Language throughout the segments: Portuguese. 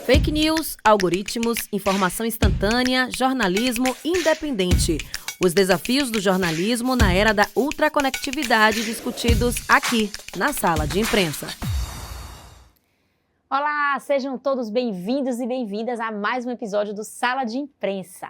Fake news, algoritmos, informação instantânea, jornalismo independente. Os desafios do jornalismo na era da ultraconectividade discutidos aqui, na Sala de Imprensa. Olá, sejam todos bem-vindos e bem-vindas a mais um episódio do Sala de Imprensa.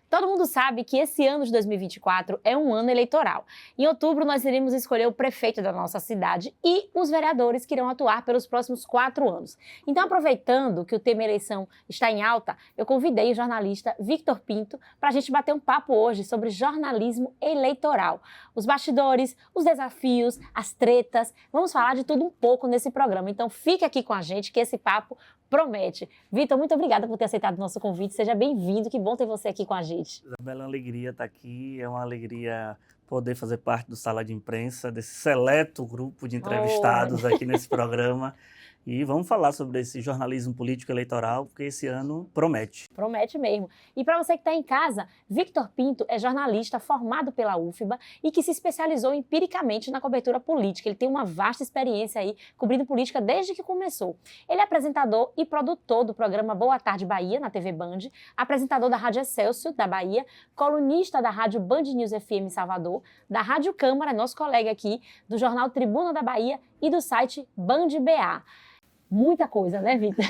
Todo mundo sabe que esse ano de 2024 é um ano eleitoral. Em outubro, nós iremos escolher o prefeito da nossa cidade e os vereadores que irão atuar pelos próximos 4 anos. Então, aproveitando que o tema eleição está em alta, eu convidei o jornalista Victor Pinto para a gente bater um papo hoje sobre jornalismo eleitoral. Os bastidores, os desafios, as tretas, vamos falar de tudo um pouco nesse programa. Então, fique aqui com a gente que esse papo promete. Vitor, muito obrigada por ter aceitado o nosso convite. Seja bem-vindo, que bom ter você aqui com a gente. Isabela, é uma alegria estar aqui, é uma alegria poder fazer parte do Sala de Imprensa, desse seleto grupo de entrevistados aqui nesse programa. E vamos falar sobre esse jornalismo político eleitoral, porque esse ano promete. Promete mesmo. E para você que está em casa, Victor Pinto é jornalista formado pela UFBA e que se especializou empiricamente na cobertura política. Ele tem uma vasta experiência aí cobrindo política desde que começou. Ele é apresentador e produtor do programa Boa Tarde Bahia, na TV Band, apresentador da Rádio Excelsior, da Bahia, colunista da Rádio Band News FM em Salvador, da Rádio Câmara, nosso colega aqui, do jornal Tribuna da Bahia e do site Band BA. Muita coisa, né, Vitor?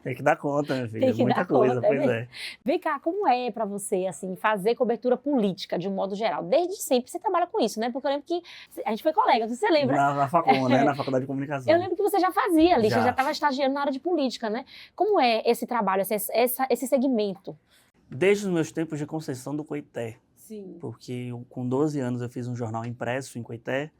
Tem que dar conta, minha filha. Tem que Muita dar coisa, conta, pois né? é. Vem cá, como é para você, assim, fazer cobertura política de um modo geral? Desde sempre você trabalha com isso, né? Porque eu lembro que a gente foi colega, você lembra? Na Facom, né? Na Faculdade de Comunicação. Eu lembro que você já fazia ali, você já Já. estava estagiando na área de política, né? Como é esse trabalho, esse segmento? Desde os meus tempos de Conceição do Coité, Sim. porque com 12 anos eu fiz um jornal impresso em Coité,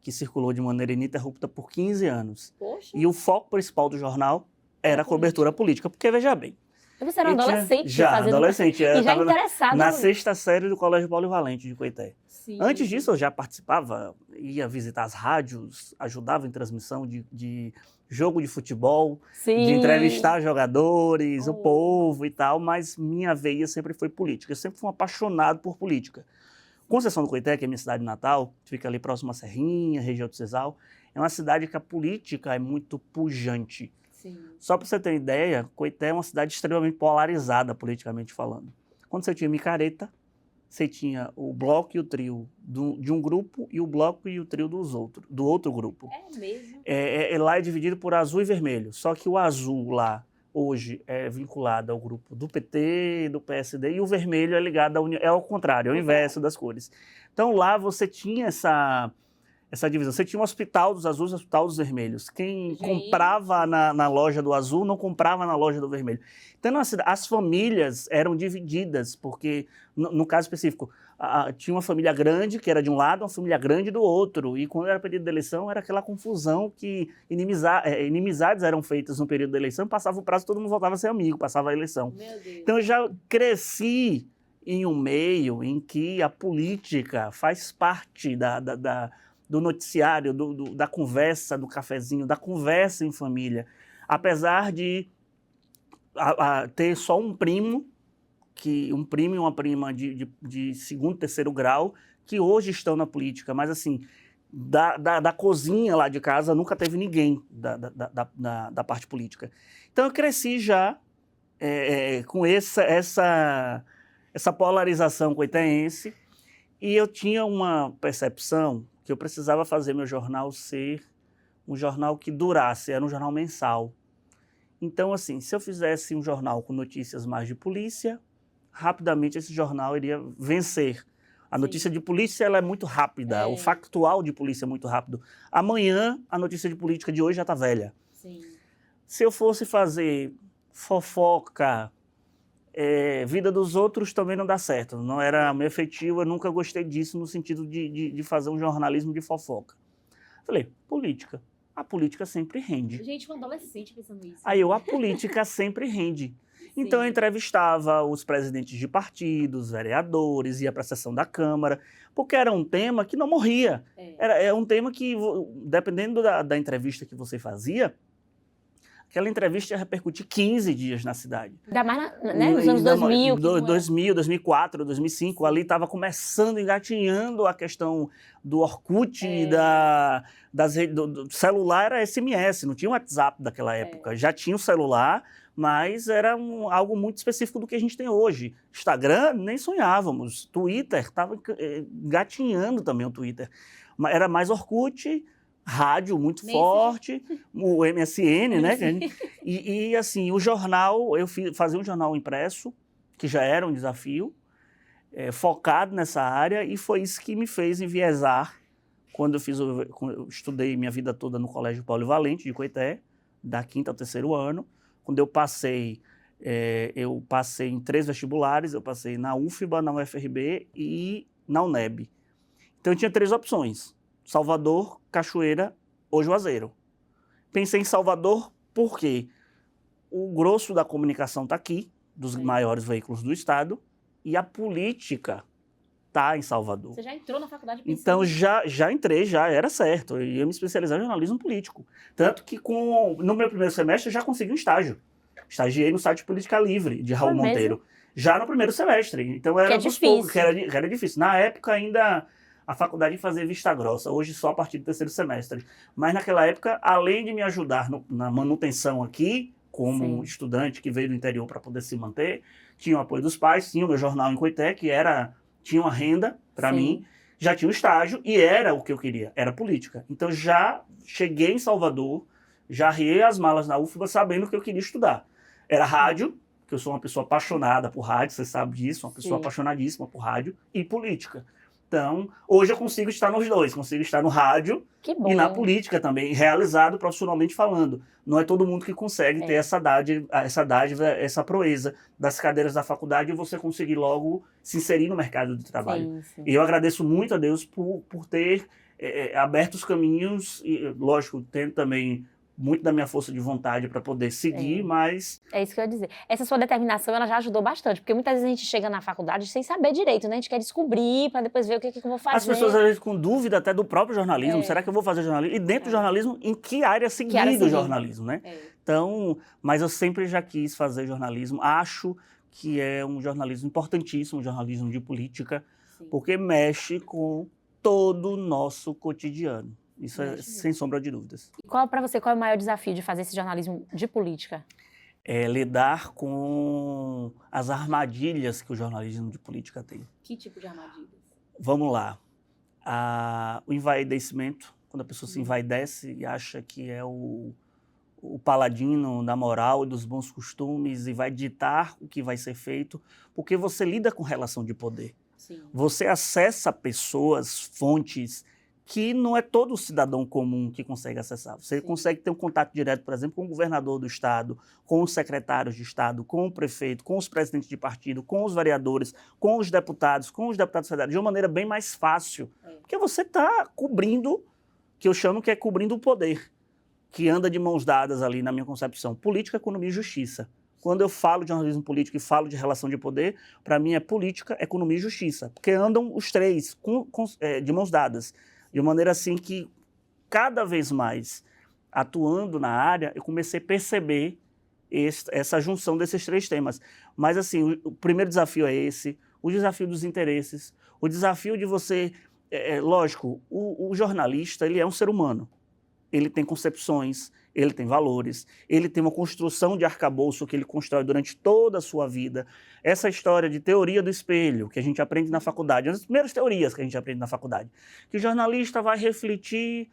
que circulou de maneira ininterrupta por 15 anos. Poxa. E o foco principal do jornal era a cobertura política, porque veja bem. Você era um adolescente Já, fazendo... adolescente. E já tava interessado. na 6ª série do Colégio Polivalente de Coité. Sim. Antes disso, eu já participava, ia visitar as rádios, ajudava em transmissão de jogo de futebol, Sim. de entrevistar jogadores, o Oh. povo e tal, mas minha veia sempre foi política. Eu sempre fui um apaixonado por política. Conceição do Coité, que é minha cidade natal, fica ali próximo à Serrinha, região do Sesal, é uma cidade que a política é muito pujante. Sim. Só para você ter ideia, Coité é uma cidade extremamente polarizada, politicamente falando. Quando você tinha micareta, você tinha o bloco e o trio de um grupo e o bloco e o trio do outro grupo. É mesmo? Lá é dividido por azul e vermelho, só que o azul lá, hoje, é vinculado ao grupo do PT, do PSD, e o vermelho é ligado à União, é ao contrário, é o inverso das cores. Então lá você tinha essa divisão. Você tinha um hospital dos azuis e um hospital dos vermelhos. Quem comprava na loja do azul não comprava na loja do vermelho. Então, as famílias eram divididas, porque, no caso específico, tinha uma família grande, que era de um lado, uma família grande do outro. E quando era período de eleição, era aquela confusão que inimizades eram feitas no período da eleição, passava o prazo, todo mundo voltava a ser amigo, passava a eleição. Meu Deus. Então, eu já cresci em um meio em que a política faz parte do noticiário, da conversa, do cafezinho, da conversa em família. Apesar de ter só um primo e uma prima de segundo, terceiro grau, que hoje estão na política, mas assim, da cozinha lá de casa nunca teve ninguém da parte política. Então eu cresci já com essa polarização coitaense, e eu tinha uma percepção que eu precisava fazer meu jornal ser um jornal que durasse, era um jornal mensal. Então, assim, se eu fizesse um jornal com notícias mais de polícia, rapidamente esse jornal iria vencer. A notícia de polícia ela é muito rápida, o factual de polícia é muito rápido. Amanhã, a notícia de política de hoje já está velha. Sim. Se eu fosse fazer fofoca, vida dos outros também não dá certo. Não era meu efetivo, eu nunca gostei disso no sentido de fazer um jornalismo de fofoca. Falei, política. A política sempre rende. Gente, um adolescente pensando isso. Aí a política sempre rende. Então eu entrevistava os presidentes de partidos, vereadores, ia para a sessão da Câmara, porque era um tema que não morria. Era um tema que, dependendo da entrevista que você fazia, aquela entrevista ia repercutir 15 dias na cidade. Ainda mais nos anos 2000. 2000, 2004, 2005, ali estava começando, engatinhando a questão do Orkut, do celular, era SMS, não tinha WhatsApp daquela época. Já tinha o celular, mas era algo muito específico do que a gente tem hoje. Instagram, nem sonhávamos. Twitter, estava engatinhando também o Twitter. Era mais Orkut, rádio muito forte, o MSN, né? E assim, o jornal, fazia um jornal impresso, que já era um desafio, focado nessa área, e foi isso que me fez enviesar quando eu estudei minha vida toda no Colégio Polivalente de Coité, da 5º ao 3º ano. Quando eu passei em 3 vestibulares, eu passei na UFBA, na UFRB e na UNEB. Então eu tinha 3 opções: Salvador, Cachoeira ou Juazeiro. Pensei em Salvador porque o grosso da comunicação está aqui, dos maiores veículos do estado, e a política está em Salvador. Você já entrou na faculdade pensando? Então já entrei, já era certo. Eu ia me especializar em jornalismo político. Tanto que no meu primeiro semestre eu já consegui um estágio. Estagiei no site Política Livre, de Raul Monteiro. Já no primeiro semestre. Então era dos poucos, que era difícil. Na época ainda a faculdade fazia vista grossa, hoje só a partir do 3º semestre. Mas naquela época, além de me ajudar na manutenção aqui, como estudante que veio do interior para poder se manter, tinha o apoio dos pais, tinha o meu jornal em Coité, que tinha uma renda para mim, já tinha um estágio e era o que eu queria, era política. Então já cheguei em Salvador, já arriei as malas na UFBA sabendo que eu queria estudar. Era rádio, que eu sou uma pessoa apaixonada por rádio, você sabe disso, uma pessoa apaixonadíssima por rádio, e política. Então, hoje eu consigo estar nos dois, consigo estar no rádio e na política também, realizado profissionalmente falando. Não é todo mundo que consegue ter essa dádiva, essa proeza das cadeiras da faculdade e você conseguir logo se inserir no mercado de trabalho. E eu agradeço muito a Deus por ter aberto os caminhos, e lógico, tendo também muito da minha força de vontade para poder seguir, mas... É isso que eu ia dizer. Essa sua determinação, ela já ajudou bastante, porque muitas vezes a gente chega na faculdade sem saber direito, né? A gente quer descobrir para depois ver o que eu vou fazer. As pessoas, às vezes, com dúvida até do próprio jornalismo, será que eu vou fazer jornalismo? E dentro do jornalismo, em que área seguir do jornalismo, né? Então, mas eu sempre já quis fazer jornalismo, acho que é um jornalismo importantíssimo, um jornalismo de política, porque mexe com todo o nosso cotidiano. Isso é sem sombra de dúvidas. E para você, qual é o maior desafio de fazer esse jornalismo de política? É lidar com as armadilhas que o jornalismo de política tem. Que tipo de armadilhas? Vamos lá. O envaidecimento, quando a pessoa se envaidece e acha que é o paladino da moral e dos bons costumes e vai ditar o que vai ser feito, porque você lida com relação de poder. Você acessa pessoas, fontes, que não é todo cidadão comum que consegue acessar. Você consegue ter um contato direto, por exemplo, com o governador do estado, com os secretários de estado, com o prefeito, com os presidentes de partido, com os vereadores, com os deputados federais, de uma maneira bem mais fácil. Porque você está cobrindo, que eu chamo que é cobrindo o poder, que anda de mãos dadas ali na minha concepção. Política, economia e justiça. Quando eu falo de jornalismo político e falo de relação de poder, para mim é política, economia e justiça. Porque andam os três de mãos dadas. De maneira assim que, cada vez mais, atuando na área, eu comecei a perceber essa junção desses 3 temas. Mas, assim, o primeiro desafio é esse, o desafio dos interesses, o desafio de você... lógico, o jornalista, ele é um ser humano. Ele tem concepções, ele tem valores, ele tem uma construção de arcabouço que ele constrói durante toda a sua vida. Essa história de teoria do espelho, que a gente aprende na faculdade, uma das primeiras teorias que a gente aprende na faculdade, que o jornalista vai refletir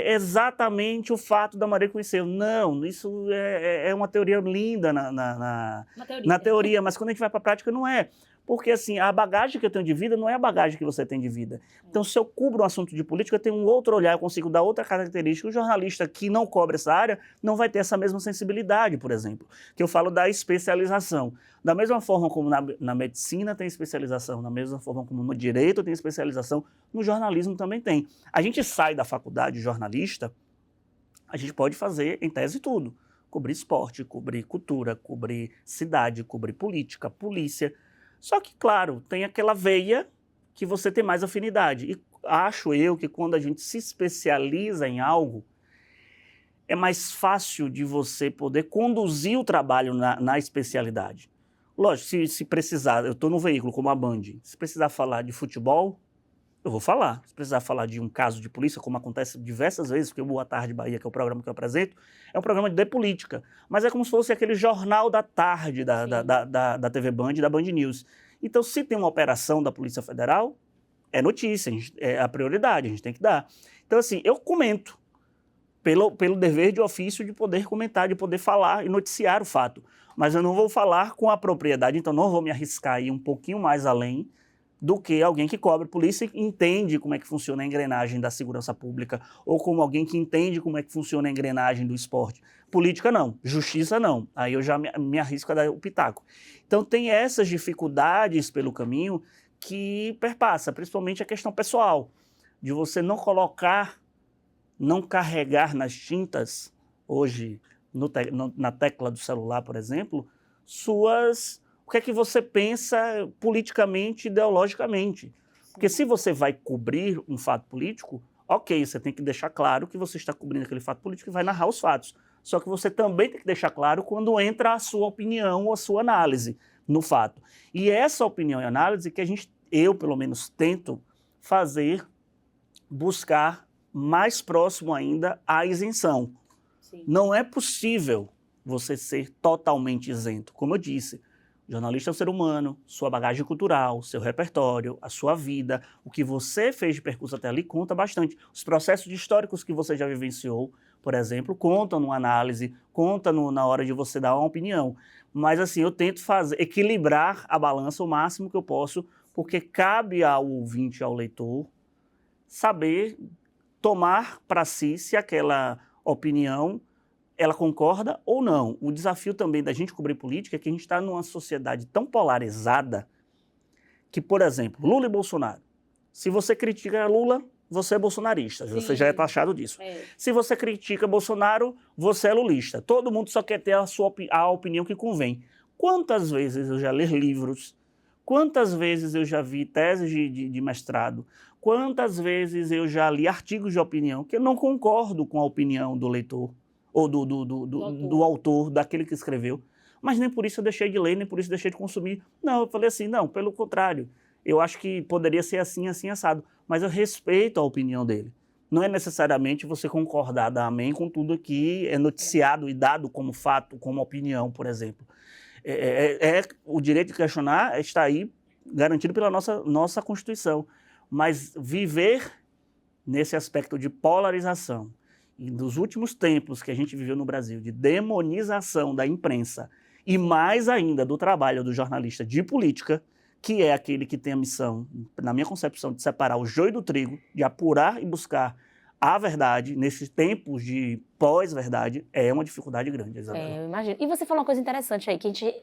exatamente o fato da Maria conhecer. Não, isso é uma teoria linda na teoria, mas quando a gente vai para a prática não é. Porque, assim, a bagagem que eu tenho de vida não é a bagagem que você tem de vida. Então, se eu cubro um assunto de política, eu tenho um outro olhar, eu consigo dar outra característica. O jornalista que não cobre essa área não vai ter essa mesma sensibilidade, por exemplo. Que eu falo da especialização. Da mesma forma como na medicina tem especialização, da mesma forma como no direito tem especialização, no jornalismo também tem. A gente sai da faculdade de jornalista, a gente pode fazer, em tese, tudo. Cobrir esporte, cobrir cultura, cobrir cidade, cobrir política, polícia. Só que, claro, tem aquela veia que você tem mais afinidade. E acho eu que quando a gente se especializa em algo, é mais fácil de você poder conduzir o trabalho na especialidade. Lógico, se precisar, eu estou num veículo como a Band, se precisar falar de futebol, eu vou falar. Se precisar falar de um caso de polícia, como acontece diversas vezes, porque o Boa Tarde Bahia, que é o programa que eu apresento, é um programa de política. Mas é como se fosse aquele jornal da tarde da TV Band, da Band News. Então, se tem uma operação da Polícia Federal, é notícia, é a prioridade, a gente tem que dar. Então, assim, eu comento, pelo dever de ofício de poder comentar, de poder falar e noticiar o fato. Mas eu não vou falar com a propriedade, então não vou me arriscar a ir um pouquinho mais além do que alguém que cobre polícia e entende como é que funciona a engrenagem da segurança pública, ou como alguém que entende como é que funciona a engrenagem do esporte. Política não, justiça não. Aí eu já me arrisco a dar o pitaco. Então tem essas dificuldades pelo caminho que perpassa, principalmente a questão pessoal, de você não colocar, não carregar nas tintas, hoje na tecla do celular, por exemplo, o que é que você pensa politicamente, ideologicamente. Porque se você vai cobrir um fato político, ok, você tem que deixar claro que você está cobrindo aquele fato político e vai narrar os fatos. Só que você também tem que deixar claro quando entra a sua opinião ou a sua análise no fato. E essa opinião e análise que eu pelo menos tento fazer, buscar mais próximo ainda à isenção. Sim. Não é possível você ser totalmente isento. Como eu disse, o jornalista é um ser humano, sua bagagem cultural, seu repertório, a sua vida, o que você fez de percurso até ali conta bastante. Os processos históricos que você já vivenciou, por exemplo, contam numa análise, contam na hora de você dar uma opinião. Mas assim, eu tento equilibrar a balança o máximo que eu posso, porque cabe ao ouvinte, ao leitor, saber tomar para si se aquela opinião ela concorda ou não. O desafio também da gente cobrir política é que a gente está numa sociedade tão polarizada que, por exemplo, Lula e Bolsonaro. Se você critica Lula, você é bolsonarista. Sim. Você já é taxado disso. É. Se você critica Bolsonaro, você é lulista. Todo mundo só quer ter a opinião que convém. Quantas vezes eu já li livros, quantas vezes eu já vi teses de mestrado, quantas vezes eu já li artigos de opinião que eu não concordo com a opinião do leitor, ou do autor, daquele que escreveu. Mas nem por isso eu deixei de ler, nem por isso eu deixei de consumir. Não, eu falei assim, não, pelo contrário. Eu acho que poderia ser assim, assim, assado. Mas eu respeito a opinião dele. Não é necessariamente você concordar, dar amém com tudo que é noticiado e dado como fato, como opinião, por exemplo. O direito de questionar está aí garantido pela nossa Constituição. Mas viver nesse aspecto de polarização, e dos últimos tempos que a gente viveu no Brasil, de demonização da imprensa e mais ainda do trabalho do jornalista de política, que é aquele que tem a missão, na minha concepção, de separar o joio do trigo, de apurar e buscar a verdade, nesses tempos de pós-verdade, é uma dificuldade grande, Isabela. Eu imagino. E você falou uma coisa interessante aí, que a gente,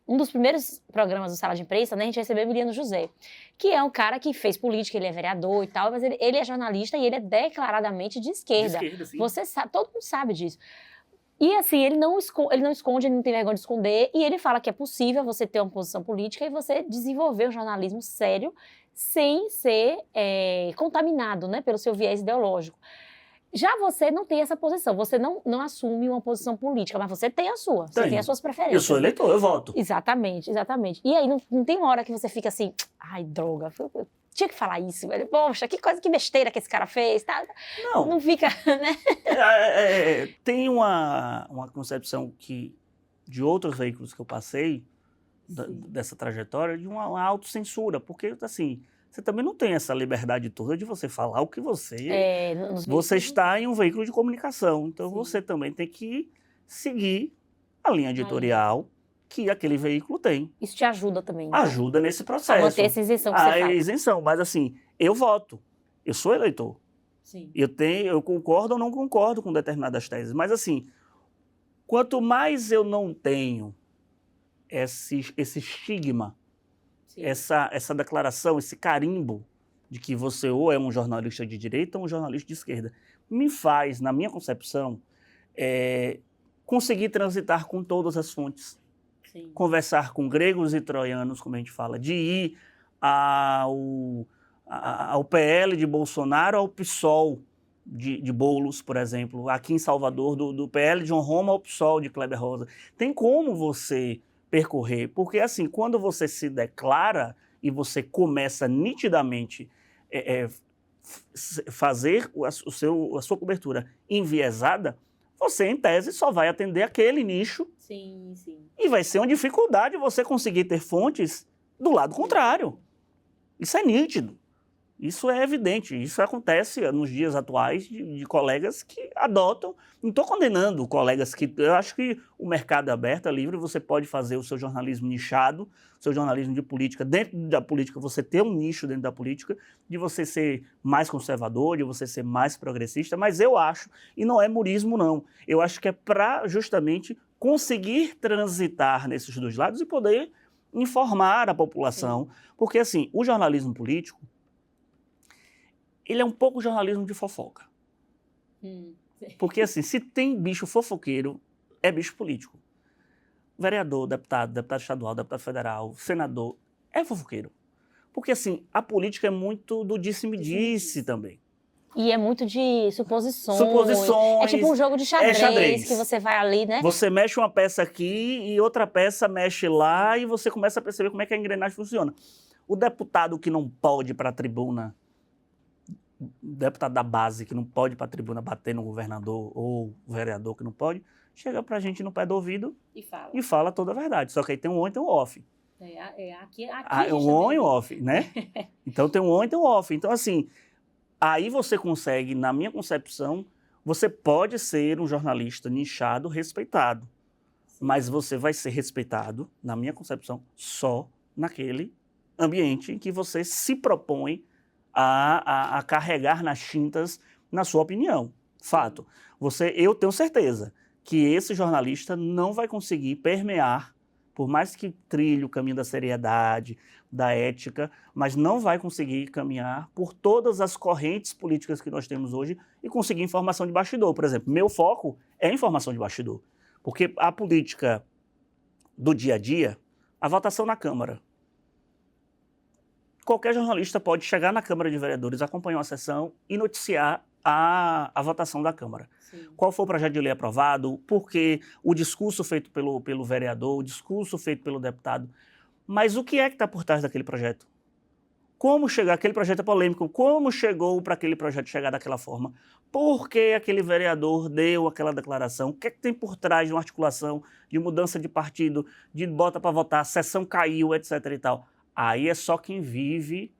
um dos primeiros programas do Sala de Imprensa, né, a gente recebeu o Emiliano José, que é um cara que fez política, ele é vereador e tal, mas ele é jornalista e ele é declaradamente de esquerda. De esquerda, sim. Você sabe, todo mundo sabe disso. E assim, ele não esconde, ele não tem vergonha de esconder, e ele fala que é possível você ter uma posição política e você desenvolver um jornalismo sério sem ser contaminado, né, pelo seu viés ideológico. Já você não tem essa posição, você não assume uma posição política, mas você tem a sua, você tem as suas preferências. Eu sou eleitor, eu voto. Exatamente, exatamente. E aí não tem uma hora que você fica assim, ai, droga, eu tinha que falar isso, velho. Poxa, que besteira que esse cara fez, tá? Não fica, né? Tem uma concepção de outros veículos que eu passei, dessa trajetória, de uma autocensura, porque, assim, você também não tem essa liberdade toda de você falar o que você... Você está em um veículo de comunicação, então sim, você também tem que seguir a linha editorial que aquele veículo tem. Isso te ajuda também. Né? Ajuda nesse processo. A manter essa isenção que você fala. A isenção, mas assim, eu voto, eu sou eleitor. Sim. Eu concordo ou não concordo com determinadas teses, mas assim, quanto mais eu não tenho esse estigma, essa declaração, esse carimbo de que você ou é um jornalista de direita ou um jornalista de esquerda, me faz, na minha concepção, conseguir transitar com todas as fontes. Sim. Conversar com gregos e troianos, como a gente fala, de ir ao PL de Bolsonaro, ao PSOL de Boulos, por exemplo, aqui em Salvador, do PL de João Roma ao PSOL de Kleber Rosa. Tem como você percorrer, porque assim, quando você se declara e você começa nitidamente fazer a sua cobertura enviesada, você, em tese, só vai atender aquele nicho. Sim, sim. E vai ser uma dificuldade você conseguir ter fontes do lado contrário. Isso é nítido. Isso é evidente. Isso acontece nos dias atuais de colegas que adotam. Não estou condenando colegas que... Eu acho que o mercado é aberto, é livre, você pode fazer o seu jornalismo nichado, o seu jornalismo de política. Dentro da política, você ter um nicho dentro da política, de você ser mais conservador, de você ser mais progressista. Mas eu acho, e não é murismo não, eu acho que é para justamente conseguir transitar nesses dois lados e poder informar a população. Sim. Porque assim, o jornalismo político, ele é um pouco jornalismo de fofoca. Porque assim, se tem bicho fofoqueiro, é bicho político. Vereador, deputado estadual, deputado federal, senador, é fofoqueiro. Porque assim, a política é muito do disse-me-disse também. E é muito de suposições. Suposições. É tipo um jogo de xadrez, que você vai ali, né? Você mexe uma peça aqui e outra peça mexe lá e você começa a perceber como é que a engrenagem funciona. O deputado que não pode ir para a tribuna, deputado da base que não pode ir para a tribuna bater no governador ou o vereador que não pode, chega para a gente no pé do ouvido e fala toda a verdade. Só que aí tem um on e tem um off. Aqui um on e um off, né? Então tem um on e tem um off. Então assim, aí você consegue, na minha concepção, você pode ser um jornalista nichado, respeitado. Sim. Mas você vai ser respeitado, na minha concepção, só naquele ambiente em que você se propõe a carregar nas tintas na sua opinião. Fato. Eu tenho certeza que esse jornalista não vai conseguir permear, por mais que trilhe o caminho da seriedade, da ética, mas não vai conseguir caminhar por todas as correntes políticas que nós temos hoje e conseguir informação de bastidor. Por exemplo, meu foco é informação de bastidor. Porque a política do dia a dia, a votação na Câmara. Qualquer jornalista pode chegar na Câmara de Vereadores, acompanhar uma sessão e noticiar a votação da Câmara. Sim. Qual foi o projeto de lei aprovado, por que o discurso feito pelo vereador, o discurso feito pelo deputado. Mas o que é que está por trás daquele projeto? Como chegar? Aquele projeto é polêmico. Como chegou para aquele projeto chegar daquela forma? Por que aquele vereador deu aquela declaração? O que é que tem por trás de uma articulação, de mudança de partido, de bota para votar, a sessão caiu, etc. e tal? Aí é só quem vive,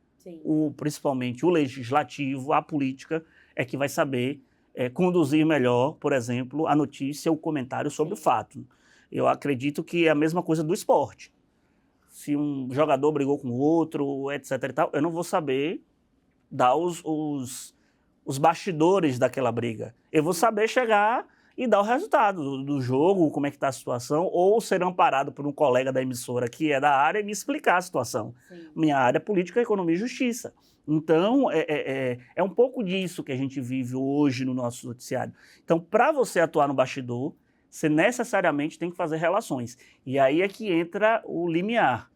principalmente o legislativo, a política, é que vai saber conduzir melhor, por exemplo, a notícia, o comentário sobre o fato. Eu acredito que é a mesma coisa do esporte. Se um jogador brigou com o outro, etc. e tal, eu não vou saber dar os bastidores daquela briga. Eu vou saber chegar e dar o resultado do jogo, como é que está a situação, ou ser amparado por um colega da emissora que é da área e me explicar a situação. Sim. Minha área é política, economia e justiça. Então, é um pouco disso que a gente vive hoje no nosso noticiário. Então, para você atuar no bastidor, você necessariamente tem que fazer relações. E aí é que entra o limiar.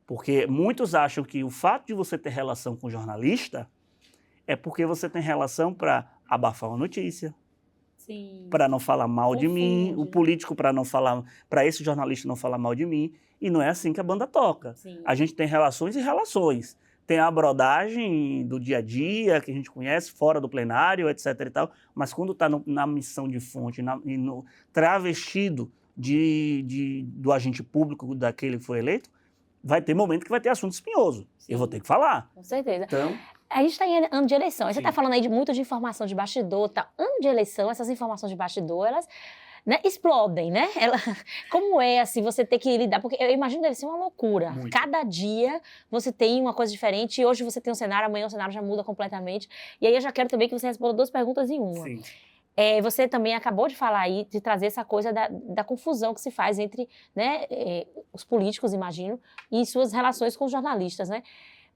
Porque muitos acham que o fato de você ter relação com o jornalista é porque você tem relação para abafar uma notícia, para não falar mal de mim, o político para esse jornalista não falar mal de mim. E não é assim que a banda toca. Sim. A gente tem relações e relações. Tem a abordagem do dia a dia, que a gente conhece, fora do plenário, etc. e tal, mas quando está na missão de fonte, no travestido do agente público daquele que foi eleito, vai ter momento que vai ter assunto espinhoso. Sim. Eu vou ter que falar. Com certeza. Então, a gente está em ano de eleição. Você está falando aí muito de informação de bastidor, tá? Ano de eleição, essas informações de bastidor, elas explodem, né? Como é, assim, você ter que lidar? Porque eu imagino que deve ser uma loucura. Muito. Cada dia você tem uma coisa diferente. E hoje você tem um cenário, amanhã o cenário já muda completamente. E aí eu já quero também que você responda 2 perguntas em uma. Sim. Você também acabou de falar aí, de trazer essa coisa da confusão que se faz entre os políticos, imagino, e suas relações com os jornalistas, né?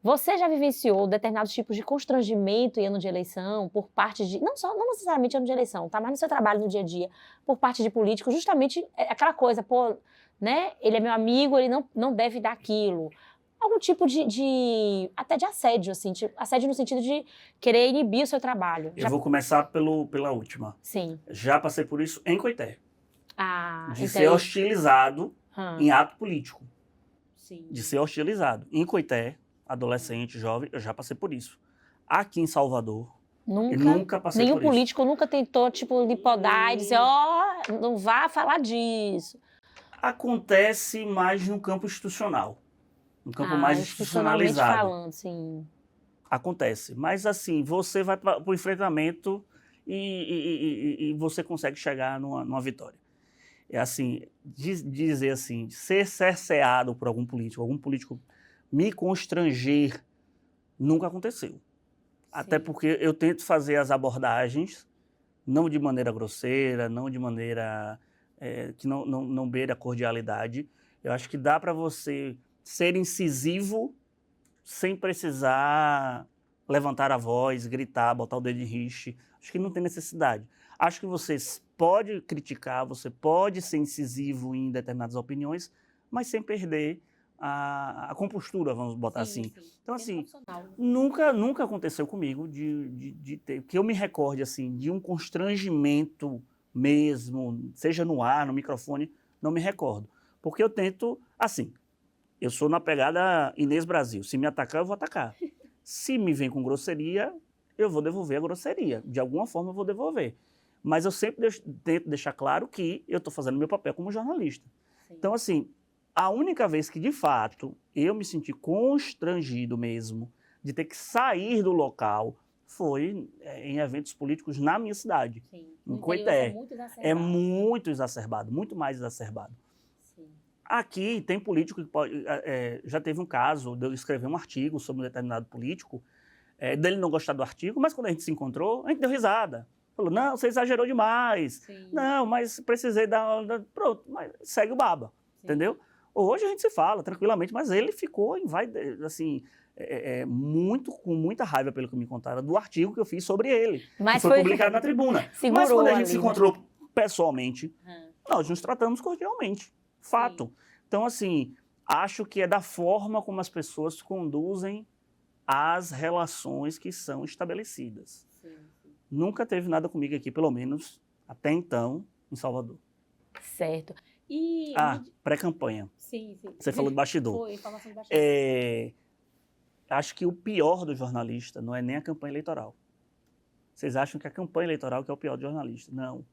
Você já vivenciou determinados tipos de constrangimento em ano de eleição por parte de... Não necessariamente ano de eleição, tá? Mas no seu trabalho no dia a dia, por parte de políticos, justamente aquela coisa, pô, né? Ele é meu amigo, ele não deve dar aquilo. algum tipo até de assédio, assim, assédio no sentido de querer inibir o seu trabalho? Eu vou começar pela última. Sim. Já passei por isso em Coité. De então ser hostilizado em ato político. Sim. De ser hostilizado. Em Coité, adolescente, jovem, eu já passei por isso. Aqui em Salvador, eu nunca passei por isso. Nenhum político nunca tentou, tipo, lhe podar e dizer, não vá falar disso. Acontece mais no campo institucional. No campo mais institucionalizado. Falando, sim. Acontece. Mas assim, você vai para o enfrentamento e você consegue chegar numa vitória. É assim, dizer assim, ser cerceado por algum político me constranger, nunca aconteceu. Sim. Até porque eu tento fazer as abordagens, não de maneira grosseira, não de maneira que não beira a cordialidade. Eu acho que dá para você ser incisivo sem precisar levantar a voz, gritar, botar o dedo em rixe. Acho que não tem necessidade. Acho que você pode criticar, você pode ser incisivo em determinadas opiniões, mas sem perder a compostura, vamos botar assim. Sim. Então, assim, nunca aconteceu comigo de ter, que eu me recorde, assim, de um constrangimento mesmo, seja no ar, no microfone, não me recordo. Porque eu tento, assim, eu sou na pegada Inês Brasil. Se me atacar, eu vou atacar. Se me vem com grosseria, eu vou devolver a grosseria. De alguma forma, eu vou devolver. Mas eu sempre tento deixar claro que eu estou fazendo meu papel como jornalista. Sim. Então, assim, a única vez que, de fato, eu me senti constrangido mesmo de ter que sair do foi em eventos políticos na minha cidade, sim, em Coité. É muito exacerbado, muito mais exacerbado. Sim. Aqui tem político que pode... já teve um caso de eu escrever um artigo sobre um determinado político, dele não gostar do artigo, mas quando a gente se encontrou, a gente deu risada. Falou, não, você exagerou demais. Sim. Não, mas precisei dar... Pronto, mas segue o baba, sim, entendeu? Hoje a gente se fala tranquilamente, mas ele ficou, assim, com muita raiva, pelo que me contaram, do artigo que eu fiz sobre ele, que foi publicado na Tribuna. Mas quando a gente se encontrou pessoalmente, nós nos tratamos cordialmente. Fato. Sim. Então, assim, acho que é da forma como as pessoas conduzem as relações que são estabelecidas. Sim. Nunca teve nada comigo aqui, pelo menos até então, em Salvador. Certo. Pré-campanha. Sim. Você falou de bastidor. Foi, informação de bastidor. Acho que o pior do jornalista não é nem a campanha eleitoral. Vocês acham que a campanha eleitoral que é o pior do jornalista? Não.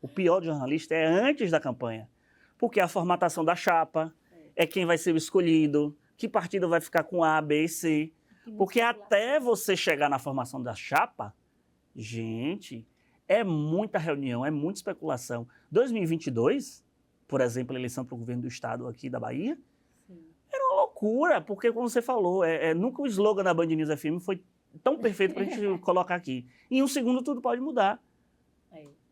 O pior do jornalista é antes da campanha. Porque é a formatação da chapa, é quem vai ser o escolhido, que partido vai ficar com A, B e C. Porque até você chegar na formação da chapa, gente, é muita reunião, é muita especulação. 2022, por exemplo, a eleição para o governo do estado aqui da Bahia, sim, era uma loucura, porque, como você falou, nunca o slogan da Band News FM foi tão perfeito para a gente colocar aqui. Em um segundo, tudo pode mudar.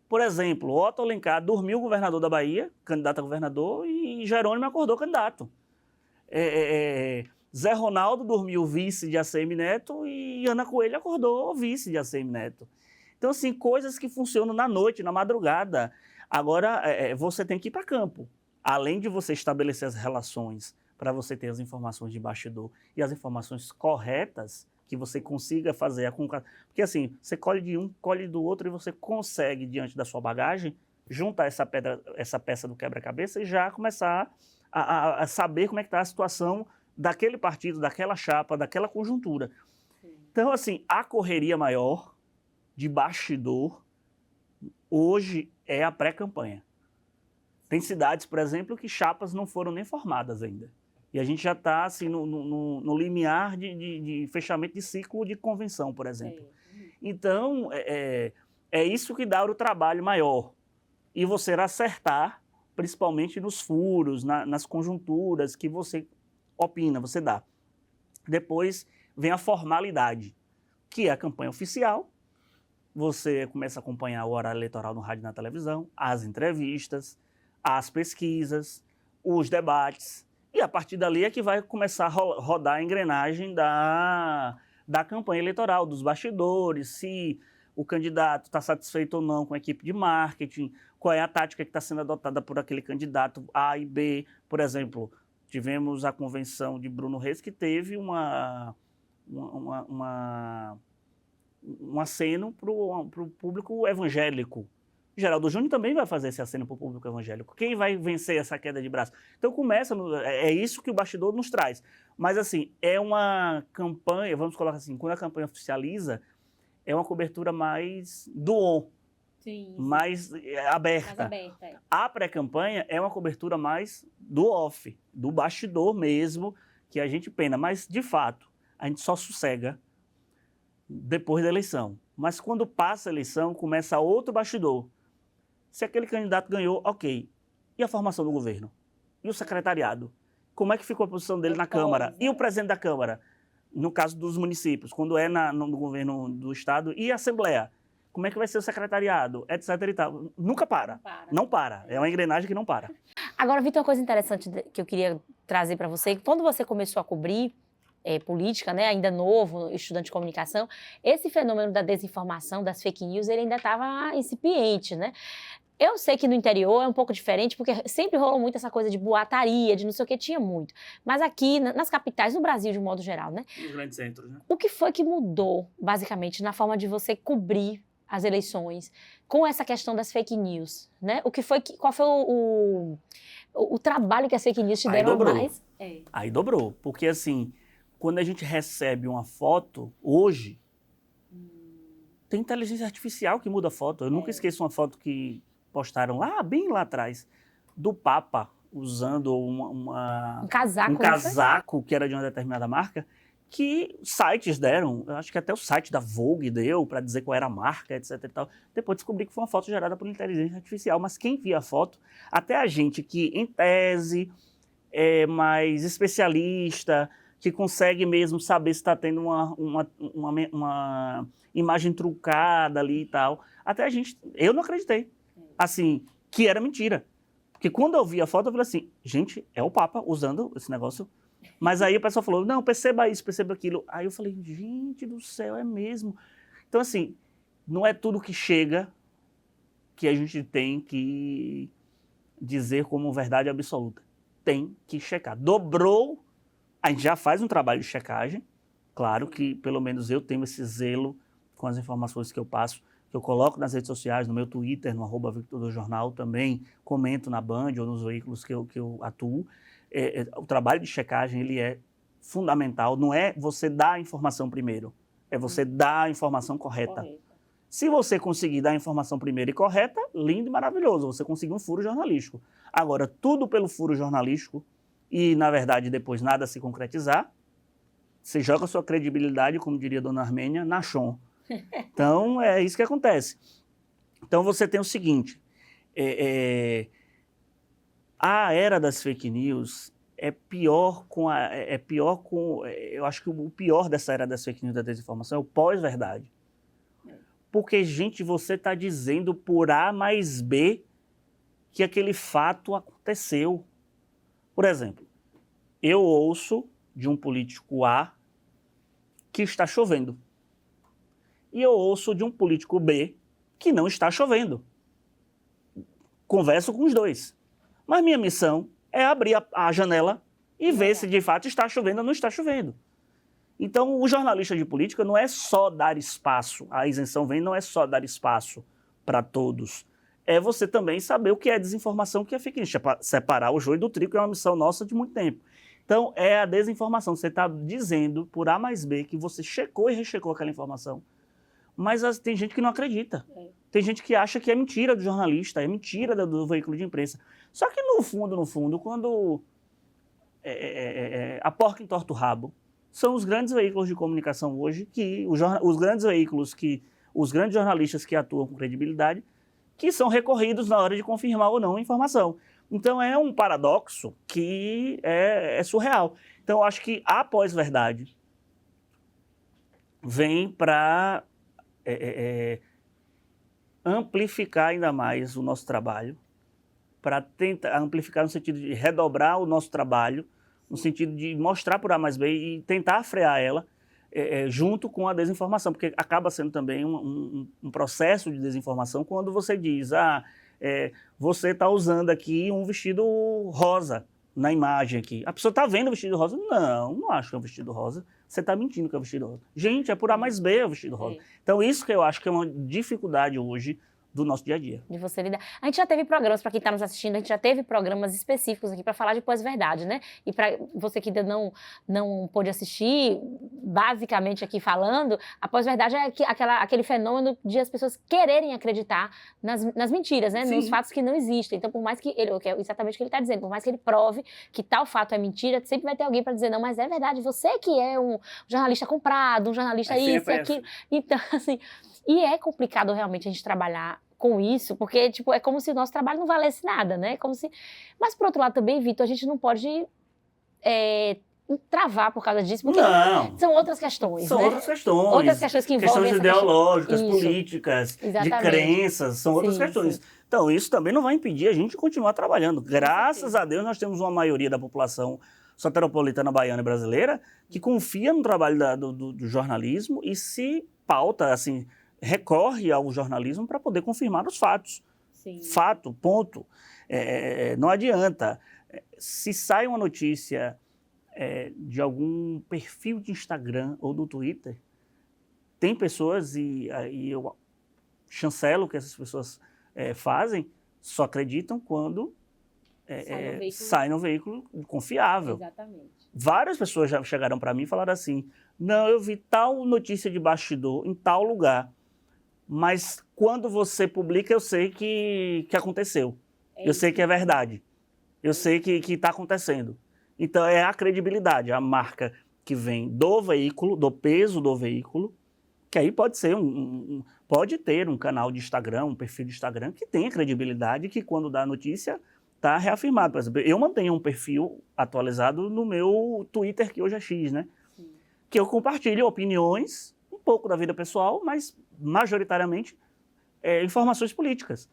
Por exemplo, Otto Alencar dormiu governador da Bahia, candidato a governador, e Jerônimo acordou candidato. Zé Ronaldo dormiu vice de ACM Neto e Ana Coelho acordou vice de ACM Neto. Então, assim, coisas que funcionam na noite, na madrugada. Agora, você tem que ir para campo. Além de você estabelecer as relações para você ter as informações de bastidor e as informações corretas, que você consiga fazer a concatenação. Porque assim, você colhe de um, colhe do outro e você consegue, diante da sua bagagem, juntar essa peça do quebra-cabeça e já começar a saber como é que está a situação daquele partido, daquela chapa, daquela conjuntura. Sim. Então, assim, a correria maior de bastidor hoje é a pré-campanha. Tem cidades, por exemplo, que chapas não foram nem formadas ainda. E a gente já está assim, no limiar de fechamento de ciclo de convenção, por exemplo. Então, é isso que dá o trabalho maior. E você acertar, principalmente nos furos, nas conjunturas que você opina, você dá. Depois vem a formalidade, que é a campanha oficial. Você começa a acompanhar o horário eleitoral no rádio e na televisão, as entrevistas, as pesquisas, os debates. E a partir dali é que vai começar a rodar a engrenagem da campanha eleitoral, dos bastidores, se o candidato está satisfeito ou não com a equipe de marketing, qual é a tática que está sendo adotada por aquele candidato A e B. Por exemplo, Tivemos a convenção de Bruno Reis, que teve um aceno para o público evangélico. Geraldo Júnior também vai fazer esse aceno para o público evangélico. Quem vai vencer essa queda de braço? Então é isso que o bastidor nos traz. Mas assim, é uma campanha, vamos colocar assim, quando a campanha oficializa, é uma cobertura mais do on, mais aberta. É. A pré-campanha é uma cobertura mais do off, do bastidor mesmo, que a gente pena. Mas, de fato, a gente só sossega depois da eleição. Mas quando passa a eleição, começa outro bastidor. Se aquele candidato ganhou, ok. E a formação do governo? E o secretariado? Como é que ficou a posição dele na Câmara? E o presidente da Câmara? No caso dos municípios, quando é no governo do Estado e a Assembleia? Como é que vai ser o secretariado? Etc e tal. Nunca para. Não para. É uma engrenagem que não para. Agora, Vitor, uma coisa interessante que eu queria trazer para você. Quando você começou a cobrir política, né, ainda novo, estudante de comunicação, esse fenômeno da desinformação, das fake news, ele ainda estava incipiente, né? Eu sei que no interior é um pouco diferente, porque sempre rolou muito essa coisa de boataria, de não sei o que, tinha muito. Mas aqui, nas capitais, no Brasil, de um modo geral, né? Nos grandes centros, né? O que foi que mudou, basicamente, na forma de você cobrir as eleições com essa questão das fake news, né? Qual foi o trabalho que as fake news te deram a mais? Aí dobrou, porque assim, quando a gente recebe uma foto, hoje, tem inteligência artificial que muda a foto. Eu nunca esqueço uma foto que postaram bem lá atrás, do Papa usando um casaco que era de uma determinada marca, que sites deram, eu acho que até o site da Vogue deu para dizer qual era a marca, etc e tal. Depois descobri que foi uma foto gerada por inteligência artificial, mas quem via a foto, até a gente que em tese é mais especialista, que consegue mesmo saber se está tendo uma imagem trucada ali e tal, até a gente, eu não acreditei, assim, que era mentira. Porque quando eu vi a foto, eu falei assim, gente, é o Papa usando esse negócio. Mas aí o pessoal falou, não, perceba isso, perceba aquilo. Aí eu falei, gente do céu, é mesmo. Então, assim, não é tudo que chega que a gente tem que dizer como verdade absoluta. Tem que checar. Dobrou, a gente já faz um trabalho de checagem. Claro que, pelo menos eu tenho esse zelo com as informações que eu passo, que eu coloco nas redes sociais, no meu Twitter, no @VictorDoJornal, também comento na Band ou nos veículos que eu atuo. O trabalho de checagem, ele é fundamental. Não é você dar a informação primeiro, é você dar a informação correta. Se você conseguir dar a informação primeiro e correta, lindo e maravilhoso, você conseguiu um furo jornalístico. Agora, tudo pelo furo jornalístico e, na verdade, depois nada se concretizar, você joga sua credibilidade, como diria Dona Armênia, na chão. Então, é isso que acontece. Então, você tem o seguinte, a era das fake news eu acho que o pior dessa era das fake news, da desinformação, é o pós-verdade. Porque, gente, você está dizendo por A mais B que aquele fato aconteceu. Por exemplo, eu ouço de um político A que está chovendo. E eu ouço de um político B que não está chovendo. Converso com os dois. Mas minha missão é abrir a janela e ver se de fato está chovendo ou não está chovendo. Então, o jornalista de política não é só dar espaço, a isenção não é só dar espaço para todos. É você também saber o que é desinformação, o que é fake news. Separar o joio do trigo é uma missão nossa de muito tempo. Então, é a desinformação. Você está dizendo por A mais B que você checou e rechecou aquela informação. Mas tem gente que não acredita. Tem gente que acha que é mentira do jornalista, é mentira do veículo de imprensa. Só que no fundo, quando a porca entorta o rabo, são os grandes veículos de comunicação hoje, os grandes veículos, os grandes jornalistas que atuam com credibilidade, que são recorridos na hora de confirmar ou não a informação. Então é um paradoxo que é surreal. Então eu acho que a pós-verdade vem para amplificar ainda mais o nosso trabalho, para tentar amplificar no sentido de redobrar o nosso trabalho, no sentido de mostrar por A mais B e tentar frear ela junto com a desinformação, porque acaba sendo também um processo de desinformação quando você diz, você está usando aqui um vestido rosa na imagem aqui. A pessoa está vendo o vestido rosa? Não, não acho que é um vestido rosa. Você está mentindo que é um vestido rosa. Gente, é por A mais B o vestido rosa. Então, isso que eu acho que é uma dificuldade hoje do nosso dia a dia. De você lidar. A gente já teve programas, para quem está nos assistindo, a gente já teve programas específicos aqui para falar de pós-verdade, né? E para você que ainda não pôde assistir, basicamente aqui falando, a pós-verdade é aquele fenômeno de as pessoas quererem acreditar nas mentiras, né? Sim. Nos fatos que não existem. Então, por mais que ele, que é exatamente o que ele está dizendo, por mais que ele prove que tal fato é mentira, sempre vai ter alguém para dizer, não, mas é verdade, você que é um jornalista comprado, um jornalista isso e aquilo. Então, assim, e é complicado realmente a gente trabalhar com isso, porque, tipo, é como se o nosso trabalho não valesse nada, né? Como se... Mas, por outro lado, também, Vitor, a gente não pode travar por causa disso, porque são outras questões, São né? outras questões. Outras questões que envolvem questões ideológicas, isso. políticas, Exatamente. de crenças, são outras questões. Sim. Então, isso também não vai impedir a gente de continuar trabalhando. Graças a Deus, nós temos uma maioria da população soteropolitana, baiana e brasileira que confia no trabalho do jornalismo e se pauta, assim, recorre ao jornalismo para poder confirmar os fatos. Sim. Fato, ponto. Não adianta. Se sai uma notícia de algum perfil de Instagram ou do Twitter, tem pessoas, e eu chancelo o que essas pessoas fazem, só acreditam quando sai no veículo confiável. Exatamente. Várias pessoas já chegaram para mim e falaram assim, não, eu vi tal notícia de bastidor em tal lugar, mas quando você publica, eu sei que aconteceu. Eu sei que é verdade. Eu sei que está acontecendo. Então, é a credibilidade, a marca que vem do veículo, do peso do veículo, que aí pode ser pode ter um canal de Instagram, um perfil de Instagram que tenha credibilidade, que quando dá a notícia está reafirmado. Por exemplo, eu mantenho um perfil atualizado no meu Twitter, que hoje é X, né? Sim. Que eu compartilho opiniões, um pouco da vida pessoal, mas majoritariamente informações políticas.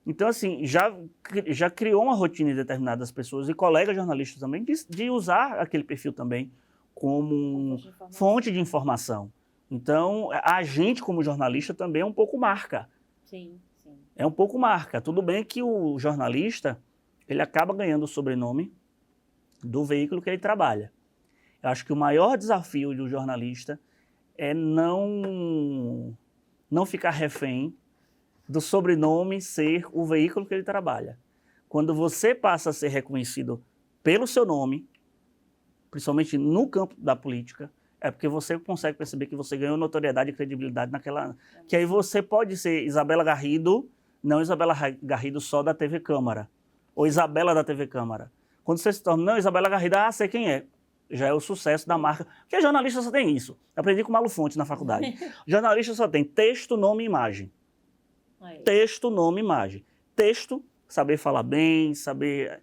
Então, assim, já criou uma rotina em determinadas pessoas e colegas jornalistas também de usar aquele perfil também como fonte de informação. Então, a gente como jornalista também é um pouco marca. Sim, sim. É um pouco marca. Tudo bem que o jornalista, ele acaba ganhando o sobrenome do veículo que ele trabalha. Eu acho que o maior desafio do jornalista é não ficar refém do sobrenome ser o veículo que ele trabalha. Quando você passa a ser reconhecido pelo seu nome, principalmente no campo da política, é porque você consegue perceber que você ganhou notoriedade e credibilidade naquela... Que aí você pode ser Isabela Garrido, não Isabela Garrido só da TV Câmara, ou Isabela da TV Câmara. Quando você se torna, não, Isabela Garrido, sei quem é. Já é o sucesso da marca. Porque jornalista só tem isso. Eu aprendi com o Malu Fontes na faculdade. Jornalista só tem texto, nome e imagem. Texto, nome, imagem. Texto, saber falar bem, saber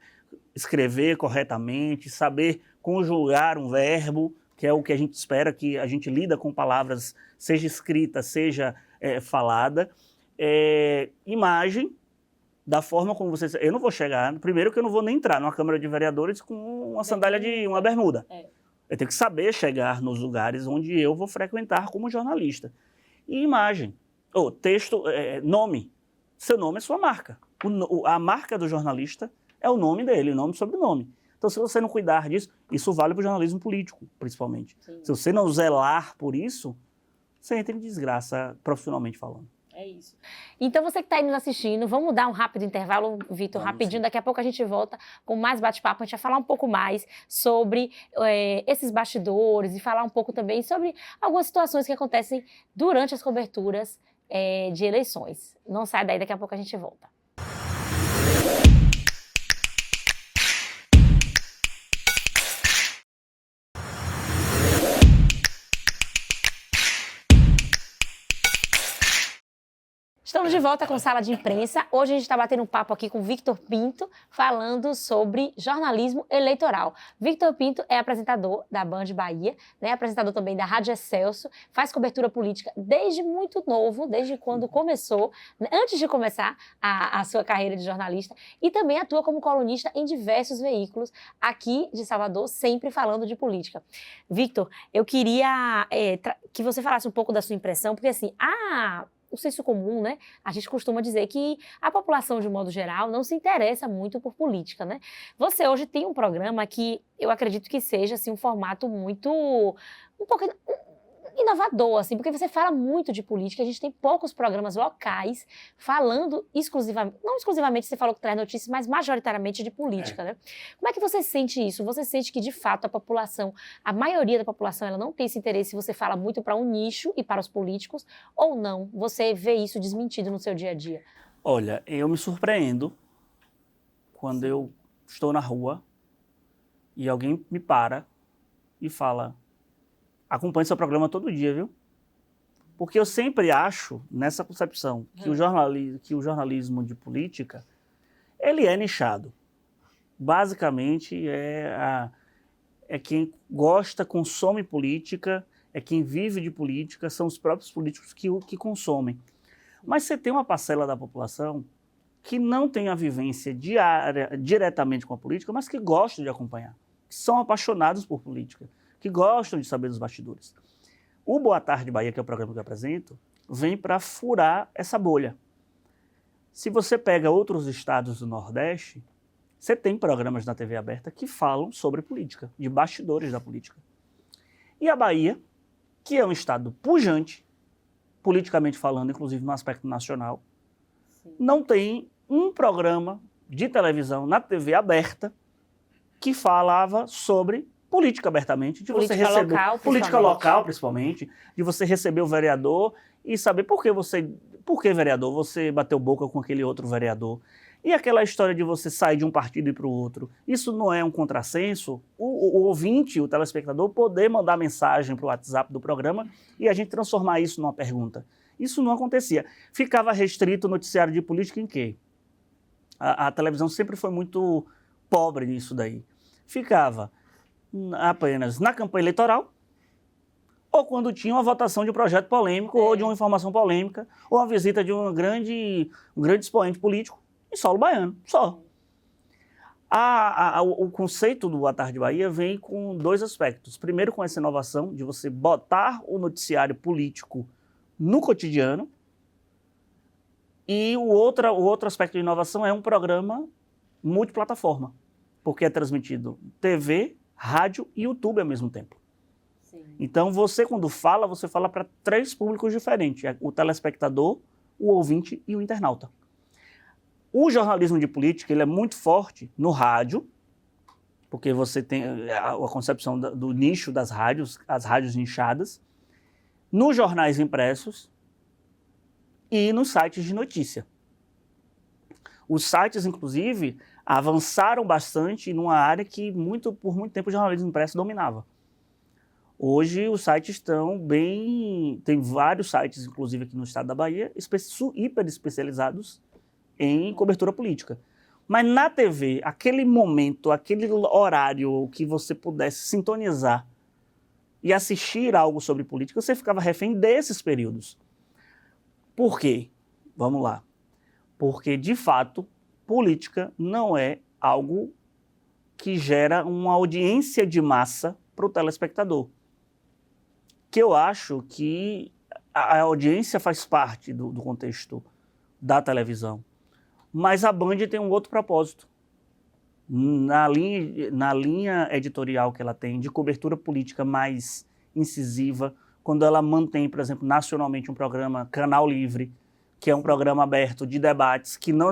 escrever corretamente, saber conjugar um verbo, que é o que a gente espera, que a gente lida com palavras, seja escrita, seja falada. Imagem, da forma como você... Eu não vou chegar... Primeiro que eu não vou nem entrar numa Câmara de Vereadores com uma sandália de uma bermuda. Eu tenho que saber chegar nos lugares onde eu vou frequentar como jornalista. E imagem. Texto, nome. Seu nome é sua marca. A marca do jornalista é o nome dele, o nome e sobrenome. Então, se você não cuidar disso, isso vale para o jornalismo político, principalmente. Sim. Se você não zelar por isso, você entra em desgraça, profissionalmente falando. É isso. Então, você que está aí nos assistindo, vamos dar um rápido intervalo, Vitor, rapidinho. Sim. Daqui a pouco a gente volta com mais bate-papo. A gente vai falar um pouco mais sobre esses bastidores e falar um pouco também sobre algumas situações que acontecem durante as coberturas de eleições. Não sai daí, daqui a pouco a gente volta. Estamos de volta com Sala de Imprensa. Hoje a gente está batendo um papo aqui com Victor Pinto, falando sobre jornalismo eleitoral. Victor Pinto é apresentador da Band Bahia, né? Apresentador também da Rádio Excelso, faz cobertura política desde muito novo, desde quando começou, né? Antes de começar a sua carreira de jornalista, e também atua como colunista em diversos veículos aqui de Salvador, sempre falando de política. Victor, eu queria que você falasse um pouco da sua impressão, porque assim, o senso comum, né? A gente costuma dizer que a população, de um modo geral, não se interessa muito por política, né? Você hoje tem um programa que eu acredito que seja, assim, um formato muito, um pouco inovador, assim, porque você fala muito de política, a gente tem poucos programas locais falando exclusivamente, não exclusivamente, você falou que traz notícias, mas majoritariamente de política, né? Como é que você sente isso? Você sente que, de fato, a população, a maioria da população, ela não tem esse interesse, você fala muito para um nicho e para os políticos, ou não? Você vê isso desmentido no seu dia a dia? Olha, eu me surpreendo quando eu estou na rua e alguém me para e fala: acompanhe seu programa todo dia, viu? Porque eu sempre acho, nessa concepção, que o jornalismo de política, ele é nichado. Basicamente, é quem gosta, consome política, é quem vive de política, são os próprios políticos que consomem. Mas você tem uma parcela da população que não tem a vivência diária, diretamente com a política, mas que gosta de acompanhar, que são apaixonados por política, que gostam de saber dos bastidores. O Boa Tarde Bahia, que é o programa que eu apresento, vem para furar essa bolha. Se você pega outros estados do Nordeste, você tem programas na TV aberta que falam sobre política, de bastidores da política. E a Bahia, que é um estado pujante, politicamente falando, inclusive no aspecto nacional, não tem um programa de televisão na TV aberta que falava sobre política abertamente, de Política você receber local, política local, principalmente, de você receber o vereador e saber por que vereador, você bateu boca com aquele outro vereador. E aquela história de você sair de um partido e ir para o outro, isso não é um contrassenso? O ouvinte, o telespectador, poder mandar mensagem para o WhatsApp do programa e a gente transformar isso numa pergunta. Isso não acontecia. Ficava restrito o noticiário de política em quê? A televisão sempre foi muito pobre nisso daí. Ficava apenas na campanha eleitoral, ou quando tinha uma votação de um projeto polêmico, ou de uma informação polêmica, ou uma visita de um grande expoente político em solo baiano, só. O conceito do Boa Tarde Bahia vem com dois aspectos. Primeiro, com essa inovação de você botar o noticiário político no cotidiano, e o outro aspecto de inovação é um programa multiplataforma, porque é transmitido TV, rádio e YouTube ao mesmo tempo. Sim. Então, você, quando fala, você fala para 3 públicos diferentes: o telespectador, o ouvinte e o internauta. O jornalismo de política, ele é muito forte no rádio, porque você tem a concepção do nicho das rádios, as rádios nichadas, nos jornais impressos e nos sites de notícia. Os sites, inclusive, avançaram bastante numa área que por muito tempo o jornalismo impresso dominava. Hoje os sites estão bem... Tem vários sites, inclusive aqui no estado da Bahia, hiper especializados em cobertura política. Mas na TV, aquele momento, aquele horário que você pudesse sintonizar e assistir algo sobre política, você ficava refém desses períodos. Por quê? Vamos lá. Porque, de fato, política não é algo que gera uma audiência de massa para o telespectador. Que eu acho que a audiência faz parte do contexto da televisão. Mas a Band tem um outro propósito. Na linha editorial que ela tem, de cobertura política mais incisiva, quando ela mantém, por exemplo, nacionalmente um programa Canal Livre, que é um programa aberto de debates, que não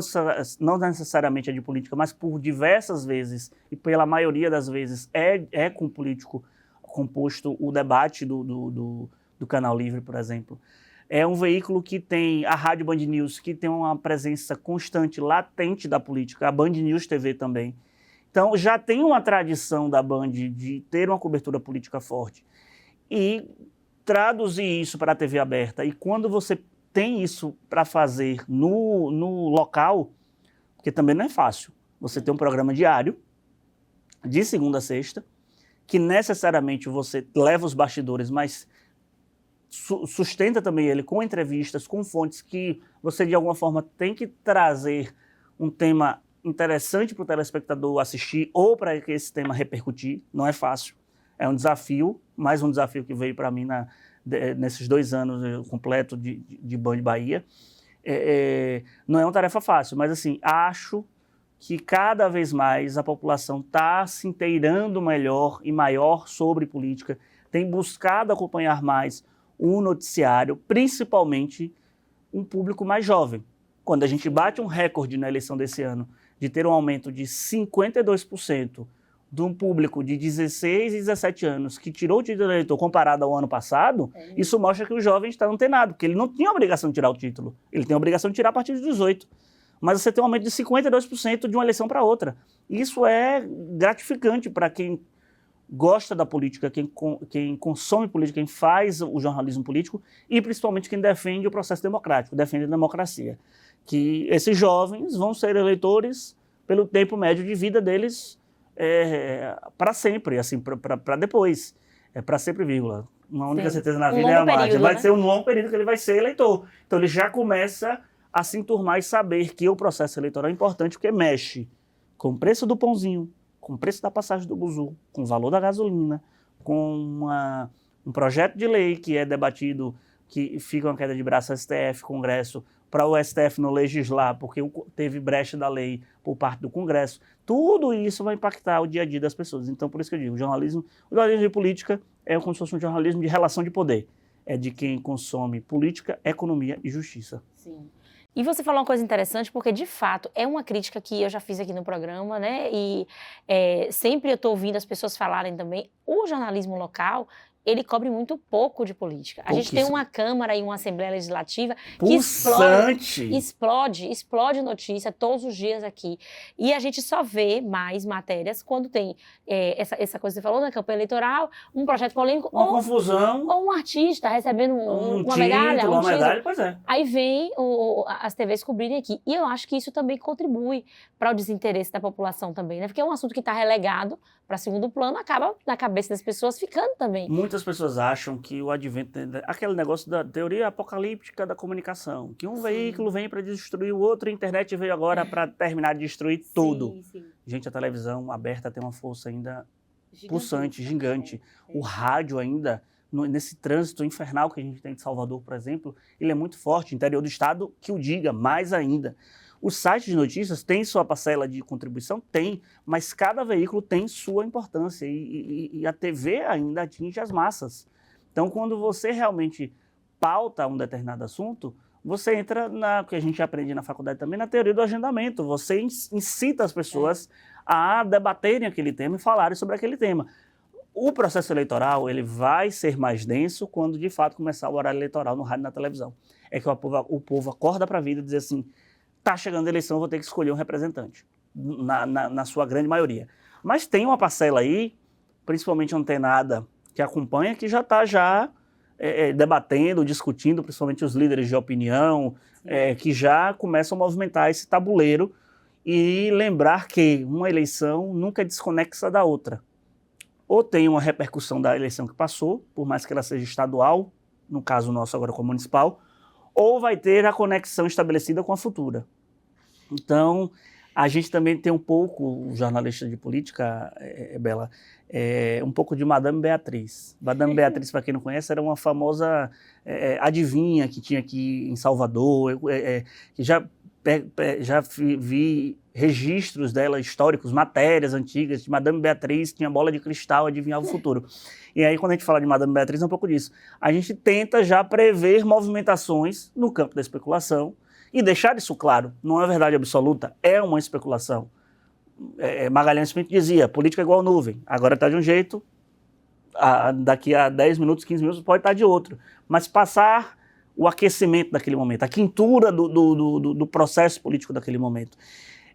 necessariamente é de política, mas por diversas vezes, e pela maioria das vezes, é com político composto o debate do Canal Livre, por exemplo. É um veículo que tem a Rádio Band News, que tem uma presença constante, latente da política, a Band News TV também. Então, já tem uma tradição da Band de ter uma cobertura política forte. E traduzir isso para a TV aberta, e quando você tem isso para fazer no local, porque também não é fácil. Você tem um programa diário, de segunda a sexta, que necessariamente você leva os bastidores, mas sustenta também ele com entrevistas, com fontes que você de alguma forma tem que trazer um tema interessante para o telespectador assistir ou para que esse tema repercutir. Não é fácil. É um desafio, mais um desafio que veio para mim nesses 2 anos completos de Band Bahia. Não é uma tarefa fácil, mas assim, acho que cada vez mais a população está se inteirando melhor e maior sobre política, tem buscado acompanhar mais o noticiário, principalmente um público mais jovem. Quando a gente bate um recorde na eleição desse ano de ter um aumento de 52% de um público de 16 e 17 anos que tirou o título de eleitor comparado ao ano passado, isso mostra que o jovem está antenado, porque ele não tinha obrigação de tirar o título, ele tem a obrigação de tirar a partir de 18. Mas você tem um aumento de 52% de uma eleição para outra. Isso é gratificante para quem gosta da política, quem consome política, quem faz o jornalismo político e principalmente quem defende o processo democrático, defende a democracia. Que esses jovens vão ser eleitores pelo tempo médio de vida deles para sempre, assim, para depois. Para sempre, vírgula. Uma única certeza na vida é a morte. Vai ser um longo período que ele vai ser eleitor. Então ele já começa a se enturmar e saber que o processo eleitoral é importante porque mexe com o preço do pãozinho, com o preço da passagem do buzu, com o valor da gasolina, com um projeto de lei que é debatido, que fica uma queda de braço STF, Congresso, para o STF não legislar, porque teve brecha da lei por parte do Congresso. Tudo isso vai impactar o dia a dia das pessoas. Então, por isso que eu digo, o jornalismo de política é como se fosse um jornalismo de relação de poder. É de quem consome política, economia e justiça. Sim. E você falou uma coisa interessante, porque, de fato, é uma crítica que eu já fiz aqui no programa, né? E sempre eu estou ouvindo as pessoas falarem também, o jornalismo local, ele cobre muito pouco de política. A gente tem uma Câmara e uma Assembleia Legislativa que explode notícia todos os dias aqui. E a gente só vê mais matérias quando tem essa coisa que você falou, na campanha eleitoral, um projeto polêmico, uma confusão, ou um artista recebendo uma medalha, pois é. Aí vem as TVs cobrirem aqui. E eu acho que isso também contribui para o desinteresse da população também, né? Porque é um assunto que está relegado para segundo plano, acaba na cabeça das pessoas ficando também. Muitas pessoas acham que o advento, aquele negócio da teoria apocalíptica da comunicação, que um veículo vem para destruir o outro, a internet veio agora para terminar de destruir tudo. Sim. Gente, a televisão aberta tem uma força ainda pulsante, gigante. O rádio ainda, nesse trânsito infernal que a gente tem de Salvador, por exemplo, ele é muito forte. Interior do estado, que o diga, mais ainda. Os sites de notícias têm sua parcela de contribuição? Tem, mas cada veículo tem sua importância e a TV ainda atinge as massas. Então, quando você realmente pauta um determinado assunto, você entra na que a gente aprende na faculdade também, na teoria do agendamento. Você incita as pessoas a debaterem aquele tema e falarem sobre aquele tema. O processo eleitoral ele vai ser mais denso quando, de fato, começar o horário eleitoral no rádio e na televisão. É que o povo acorda para a vida e diz assim, está chegando a eleição, eu vou ter que escolher um representante, na sua grande maioria. Mas tem uma parcela aí, principalmente antenada, que acompanha, que já está debatendo, discutindo, principalmente os líderes de opinião, que já começam a movimentar esse tabuleiro e lembrar que uma eleição nunca é desconexa da outra. Ou tem uma repercussão da eleição que passou, por mais que ela seja estadual, no caso nosso agora como municipal, ou vai ter a conexão estabelecida com a futura. Então, a gente também tem um pouco, o jornalista de política, Bela, um pouco de Madame Beatriz. Madame Beatriz, para quem não conhece, era uma famosa adivinha que tinha aqui em Salvador, que já vi registros dela históricos, matérias antigas, de Madame Beatriz, tinha bola de cristal, adivinhava o futuro. E aí, quando a gente fala de Madame Beatriz, é um pouco disso. A gente tenta já prever movimentações no campo da especulação e deixar isso claro. Não é verdade absoluta, é uma especulação. Magalhães Pinto dizia, política é igual nuvem. Agora está de um jeito, daqui a 10 minutos, 15 minutos pode estar de outro. Mas passar o aquecimento daquele momento, a quintura do processo político daquele momento.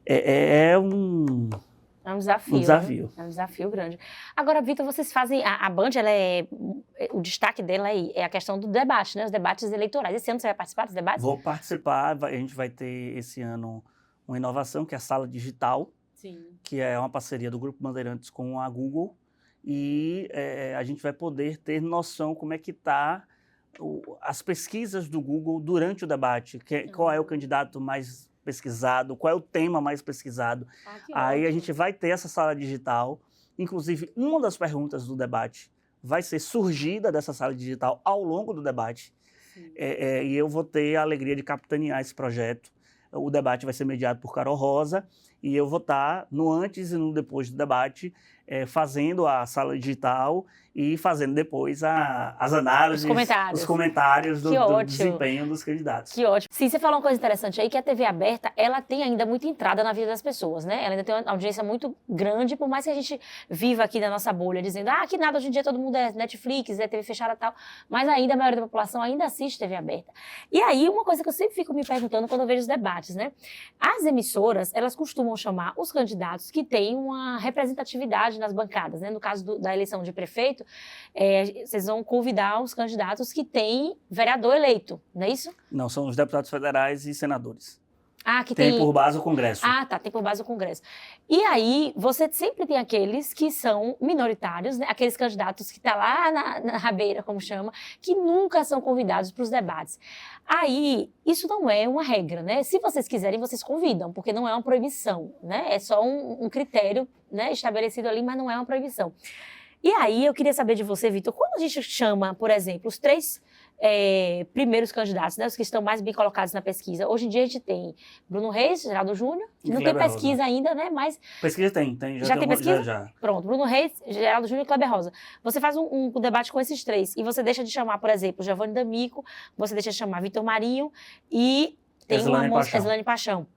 É um desafio. Né? É um desafio grande. Agora, Vitor, vocês fazem... A Band, o destaque dela é a questão do debate, né? Os debates eleitorais. Esse ano você vai participar dos debates? Vou participar. A gente vai ter esse ano uma inovação, que é a Sala Digital, que é uma parceria do Grupo Bandeirantes com a Google. E a gente vai poder ter noção como é que está as pesquisas do Google durante o debate. Qual é o candidato mais pesquisado, qual é o tema mais pesquisado. Aí a gente vai ter essa sala digital, inclusive uma das perguntas do debate vai ser surgida dessa sala digital ao longo do debate. E eu vou ter a alegria de capitanear esse projeto. O debate vai ser mediado por Carol Rosa e eu vou estar no antes e no depois do debate, fazendo a sala digital e fazendo depois as análises, os comentários do desempenho dos candidatos. Que ótimo. Sim, você falou uma coisa interessante aí, que a TV aberta, ela tem ainda muita entrada na vida das pessoas, né? Ela ainda tem uma audiência muito grande, por mais que a gente viva aqui na nossa bolha, dizendo, que nada, hoje em dia todo mundo é Netflix, é TV fechada e tal, mas ainda a maioria da população ainda assiste TV aberta. E aí, uma coisa que eu sempre fico me perguntando quando eu vejo os debates, né? As emissoras, elas costumam chamar os candidatos que têm uma representatividade nas bancadas, né? No caso da eleição de prefeito, vocês vão convidar os candidatos que têm vereador eleito, não é isso? Não, são os deputados federais e senadores. Que tem por base o Congresso. Tem por base o Congresso. E aí, você sempre tem aqueles que são minoritários, né? Aqueles candidatos que estão lá na rabeira, como chama, que nunca são convidados para os debates. Aí, isso não é uma regra, né? Se vocês quiserem, vocês convidam, porque não é uma proibição, né? É só um critério, né, estabelecido ali, mas não é uma proibição. E aí, eu queria saber de você, Vitor, quando a gente chama, por exemplo, os 3 primeiros candidatos, né, os que estão mais bem colocados na pesquisa. Hoje em dia a gente tem Bruno Reis, Geraldo Júnior, que não tem pesquisa ainda, né, mas... Pesquisa tem. Já tem pesquisa? Já. Pronto, Bruno Reis, Geraldo Júnior e Kleber Rosa. Você faz um debate com esses 3 e você deixa de chamar, por exemplo, Giovanni D'Amico, você deixa de chamar Vitor Marinho e tem uma moça, Eslane Paixão.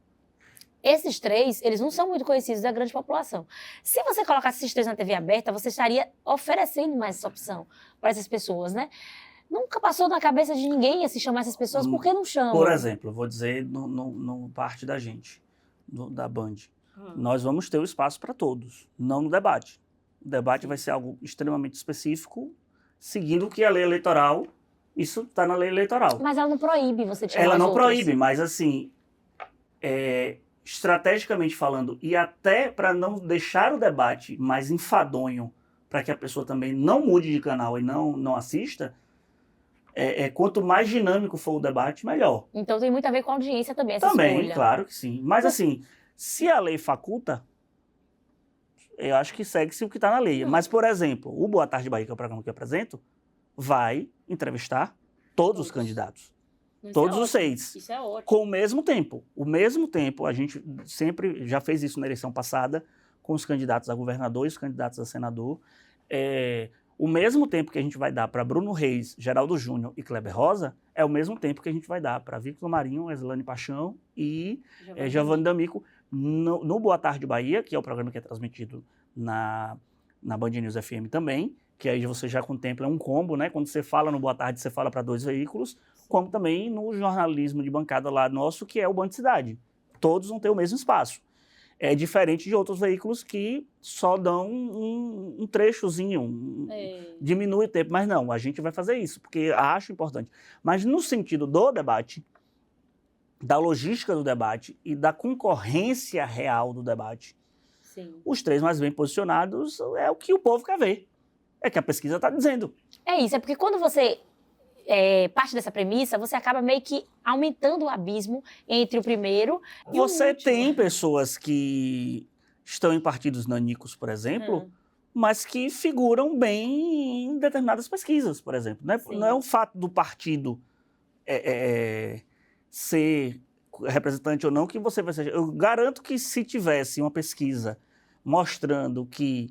Esses 3, eles não são muito conhecidos da grande população. Se você colocasse esses 3 na TV aberta, você estaria oferecendo mais essa opção para essas pessoas, né? Nunca passou na cabeça de ninguém se chamar essas pessoas, por que não chamam? Por exemplo, eu vou dizer no parte da gente, da Band. Nós vamos ter o espaço para todos, não no debate. O debate vai ser algo extremamente específico, seguindo o que a lei eleitoral, isso está na lei eleitoral. Mas ela não proíbe você de chamar Ela não outros. proíbe, mas assim, estrategicamente falando, e até para não deixar o debate mais enfadonho, para que a pessoa também não mude de canal e não assista, quanto mais dinâmico for o debate, melhor. Então tem muito a ver com a audiência também, essa também, escolha. Claro que sim. Mas assim, se a lei faculta, eu acho que segue-se o que está na lei. Mas, por exemplo, o Boa Tarde Bahia, que é o programa que eu apresento, vai entrevistar todos os candidatos. Todos os 6. Isso é ótimo. Com o mesmo tempo. O mesmo tempo, a gente sempre já fez isso na eleição passada, com os candidatos a governador e os candidatos a senador. O mesmo tempo que a gente vai dar para Bruno Reis, Geraldo Júnior e Kleber Rosa, é o mesmo tempo que a gente vai dar para Vitor Marinho, Eslane Paixão e Giovanni D'Amico no Boa Tarde Bahia, que é o programa que é transmitido na Band News FM também, que aí você já contempla um combo, né? Quando você fala no Boa Tarde, você fala para 2 veículos, como também no jornalismo de bancada lá nosso, que é o Band Cidade. Todos vão ter o mesmo espaço. É diferente de outros veículos que só dão um trechozinho, diminui o tempo. Mas não, a gente vai fazer isso, porque acho importante. Mas no sentido do debate, da logística do debate e da concorrência real do debate, os 3 mais bem posicionados é o que o povo quer ver. É que a pesquisa está dizendo. É isso, é porque quando você parte dessa premissa, você acaba meio que aumentando o abismo entre o primeiro e você o último. Tem pessoas que estão em partidos nanicos, por exemplo, mas que figuram bem em determinadas pesquisas, por exemplo. Não é o fato do partido ser representante ou não que você vai ser. Eu garanto que se tivesse uma pesquisa mostrando que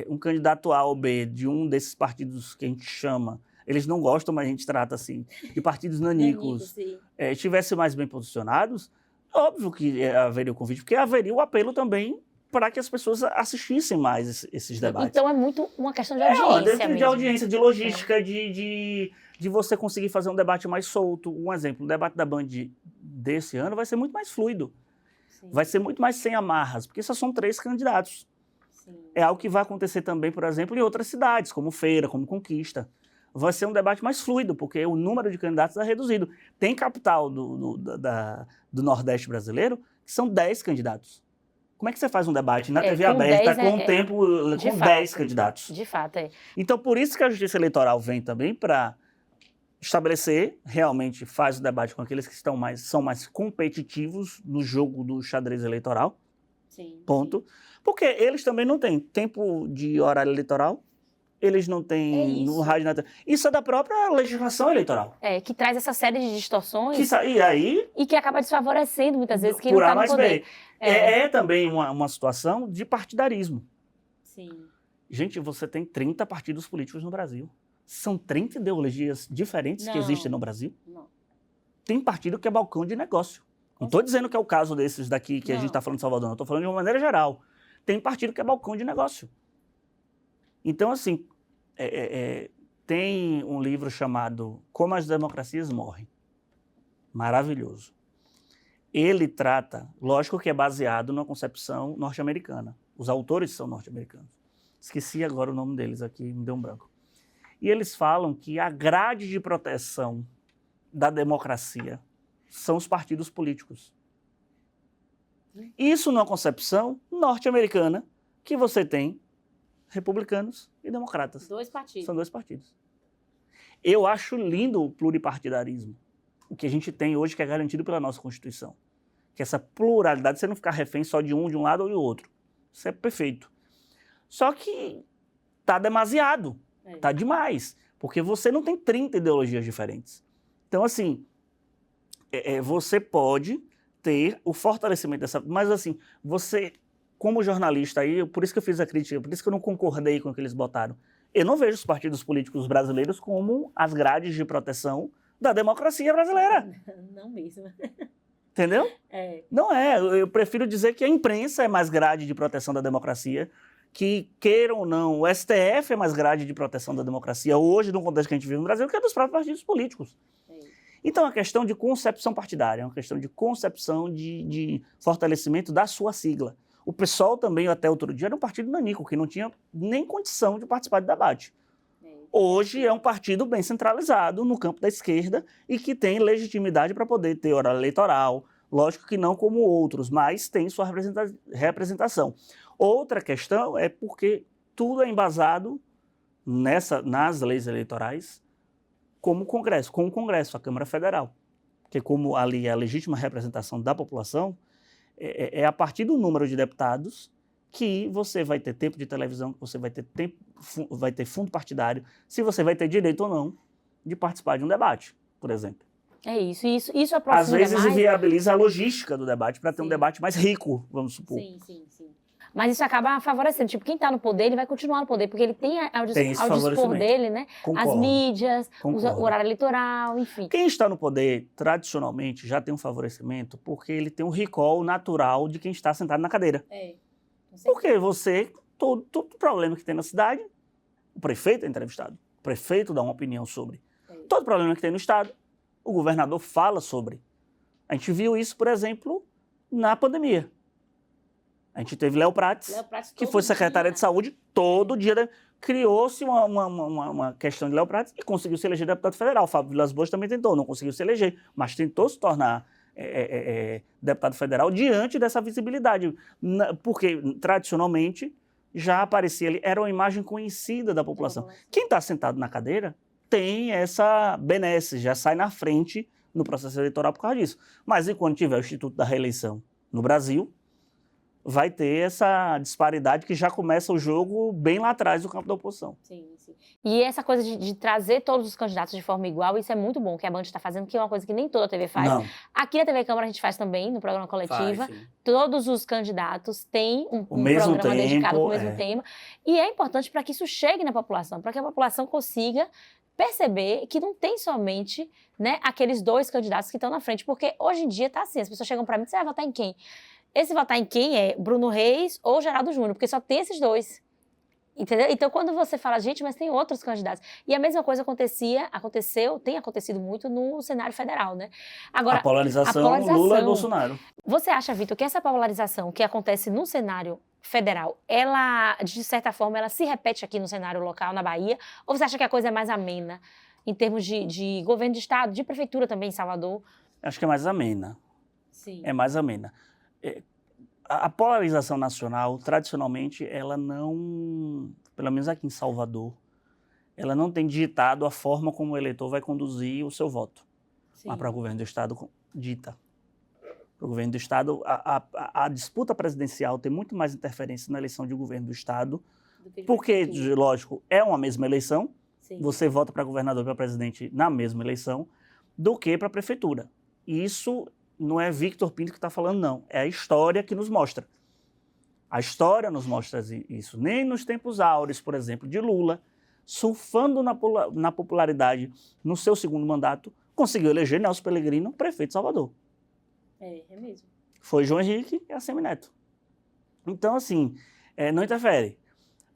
um candidato A ou B de um desses partidos que a gente chama, eles não gostam, mas a gente trata assim, de partidos nanicos, estivessem mais bem posicionados, óbvio que haveria o convite, porque haveria o apelo também para que as pessoas assistissem mais esses debates. Então é muito uma questão de audiência de audiência, de logística, de você conseguir fazer um debate mais solto. Um exemplo, o debate da Band desse ano vai ser muito mais fluido. Vai ser muito mais sem amarras, porque só são 3 candidatos. É algo que vai acontecer também, por exemplo, em outras cidades, como Feira, como Conquista. Vai ser um debate mais fluido, porque o número de candidatos é reduzido. Tem capital do Nordeste brasileiro que são 10 candidatos. Como é que você faz um debate na TV aberta com 10 candidatos? De fato, Então, por isso que a Justiça Eleitoral vem também para estabelecer, realmente faz o debate com aqueles que são mais competitivos no jogo do xadrez eleitoral. Ponto. Porque eles também não têm tempo de horário eleitoral, eles não têm no rádio na TV. Isso é da própria legislação eleitoral. Que traz essa série de distorções E aí... e que acaba desfavorecendo muitas vezes quem por não A está no mais poder. B. É também uma situação de partidarismo. Sim. Gente, você tem 30 partidos políticos no Brasil. São 30 ideologias diferentes que existem no Brasil. Não. Tem partido que é balcão de negócio. Não estou dizendo que é o caso desses daqui que a gente está falando de Salvador, não. Estou falando de uma maneira geral. Tem partido que é balcão de negócio. Então, assim, tem um livro chamado Como as Democracias Morrem. Maravilhoso. Ele trata, lógico que é baseado numa concepção norte-americana. Os autores são norte-americanos. Esqueci agora o nome deles aqui, me deu um branco. E eles falam que a grade de proteção da democracia são os partidos políticos. Isso numa concepção norte-americana que você tem republicanos e democratas. 2 partidos. São 2 partidos. Eu acho lindo o pluripartidarismo. O que a gente tem hoje que é garantido pela nossa Constituição. Que essa pluralidade, você não ficar refém só de um lado ou do outro. Isso é perfeito. Só que tá demasiado. Tá demais. Porque você não tem 30 ideologias diferentes. Então, assim, você pode ter o fortalecimento dessa... Mas, assim, você, como jornalista aí, por isso que eu fiz a crítica, por isso que eu não concordei com o que eles botaram. Eu não vejo os partidos políticos brasileiros como as grades de proteção da democracia brasileira. Não mesmo. Entendeu? Não é. Eu prefiro dizer que a imprensa é mais grade de proteção da democracia, que, queiram ou não, o STF é mais grade de proteção da democracia hoje, no contexto que a gente vive no Brasil, que é dos próprios partidos políticos. Então, é uma questão de concepção partidária, é uma questão de concepção de fortalecimento da sua sigla. O PSOL também, até outro dia, era um partido nanico, que não tinha nem condição de participar do debate. Hoje é um partido bem centralizado no campo da esquerda e que tem legitimidade para poder ter horário eleitoral. Lógico que não como outros, mas tem sua representação. Outra questão é porque tudo é embasado nas leis eleitorais com o Congresso, a Câmara Federal. Porque como ali é a legítima representação da população, é a partir do número de deputados que você vai ter tempo de televisão, que você vai ter fundo partidário, se você vai ter direito ou não de participar de um debate, por exemplo. Isso aproxima às vezes mais... viabiliza a logística do debate para ter um debate mais rico, vamos supor. Sim. Mas isso acaba favorecendo. Tipo, quem está no poder, ele vai continuar no poder, porque ele tem ao dispor dele, né? Concordo. As mídias, o horário eleitoral, enfim. Quem está no poder, tradicionalmente, já tem um favorecimento porque ele tem um recall natural de quem está sentado na cadeira. Porque todo problema que tem na cidade, o prefeito é entrevistado, o prefeito dá uma opinião sobre. Todo problema que tem no estado, o governador fala sobre. A gente viu isso, por exemplo, na pandemia. A gente teve Léo Prates, que foi secretária de saúde todo dia. Criou-se uma questão de Léo Prates e conseguiu se eleger deputado federal. O Fábio Vilas Boas também tentou, não conseguiu se eleger, mas tentou se tornar deputado federal diante dessa visibilidade. Porque, tradicionalmente, já aparecia ali, era uma imagem conhecida da população. Quem está sentado na cadeira tem essa benesse, já sai na frente no processo eleitoral por causa disso. Mas enquanto tiver o Instituto da Reeleição no Brasil, vai ter essa disparidade que já começa o jogo bem lá atrás do campo da oposição. Sim. E essa coisa de trazer todos os candidatos de forma igual, isso é muito bom, que a Band está fazendo, que é uma coisa que nem toda a TV faz. Não. Aqui na TV Câmara a gente faz também, no programa Coletiva. Faz, todos os candidatos têm um mesmo programa tempo, dedicado com o mesmo tema. E é importante para que isso chegue na população, para que a população consiga perceber que não tem somente, né, aqueles 2 candidatos que estão na frente. Porque hoje em dia está assim, as pessoas chegam para mim e dizem, você vai votar em quem? Esse votar em quem é Bruno Reis ou Geraldo Júnior, porque só tem esses 2. Entendeu? Então, quando você fala, gente, mas tem outros candidatos. E a mesma coisa tem acontecido muito no cenário federal, né? Agora, a polarização Lula e Bolsonaro. Você acha, Vitor, que essa polarização que acontece no cenário federal, ela, de certa forma, ela se repete aqui no cenário local, na Bahia? Ou você acha que a coisa é mais amena, em termos de governo de estado, de prefeitura também em Salvador? Acho que é mais amena. Sim. É mais amena. A polarização nacional, tradicionalmente, ela não, pelo menos aqui em Salvador, ela não tem ditado a forma como o eleitor vai conduzir o seu voto. Sim. Mas para o governo do estado, dita. Para o governo do estado, a disputa presidencial tem muito mais interferência na eleição de governo do estado Porque, lógico, é uma mesma eleição, Sim. você vota para governador e para presidente na mesma eleição, do que para prefeitura. E isso não é Victor Pinto que está falando, não. É a história que nos mostra. A história nos mostra isso. Nem nos tempos áureos, por exemplo, de Lula, surfando na popularidade no seu segundo mandato, conseguiu eleger Nelson Pellegrino prefeito de Salvador. É mesmo. Foi João Henrique e Assemineto. Então, assim, não interfere.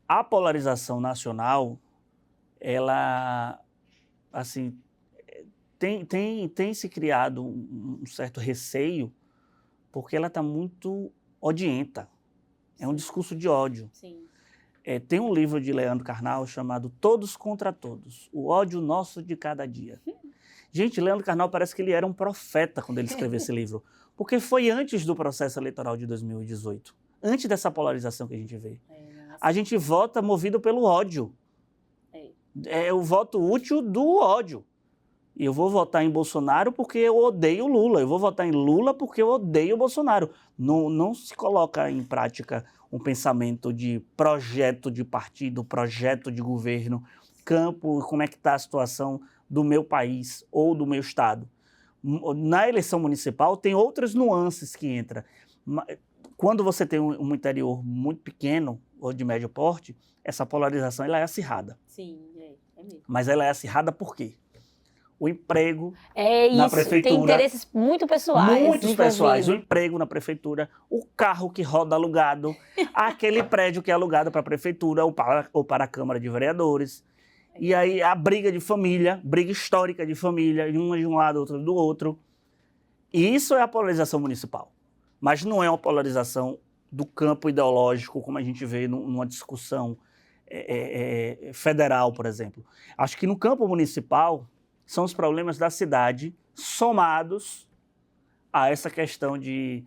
A polarização nacional, ela, assim, tem se criado um certo receio, porque ela está muito odienta. É um discurso de ódio. Sim. Tem um livro de Leandro Carnal chamado Todos contra Todos, o ódio nosso de cada dia. Gente, Leandro Carnal parece que ele era um profeta quando ele escreveu esse livro, porque foi antes do processo eleitoral de 2018, antes dessa polarização que a gente vê. A gente vota movido pelo ódio. É o voto útil do ódio. E eu vou votar em Bolsonaro porque eu odeio Lula. Eu vou votar em Lula porque eu odeio Bolsonaro. Não se coloca em prática um pensamento de projeto de partido, projeto de governo, campo, como é que está a situação do meu país ou do meu estado. Na eleição municipal tem outras nuances que entram. Quando você tem um interior muito pequeno ou de médio porte, essa polarização ela é acirrada. Sim, é mesmo. Mas ela é acirrada por quê? O emprego na prefeitura. Tem interesses muito pessoais. Muitos pessoais. O emprego na prefeitura, o carro que roda alugado, aquele prédio que é alugado para a prefeitura ou para a Câmara de Vereadores. E aí a briga de família, briga histórica de família, uma de um lado, outra do outro. E isso é a polarização municipal. Mas não é uma polarização do campo ideológico, como a gente vê numa discussão federal, por exemplo. Acho que no campo municipal são os problemas da cidade somados a essa questão de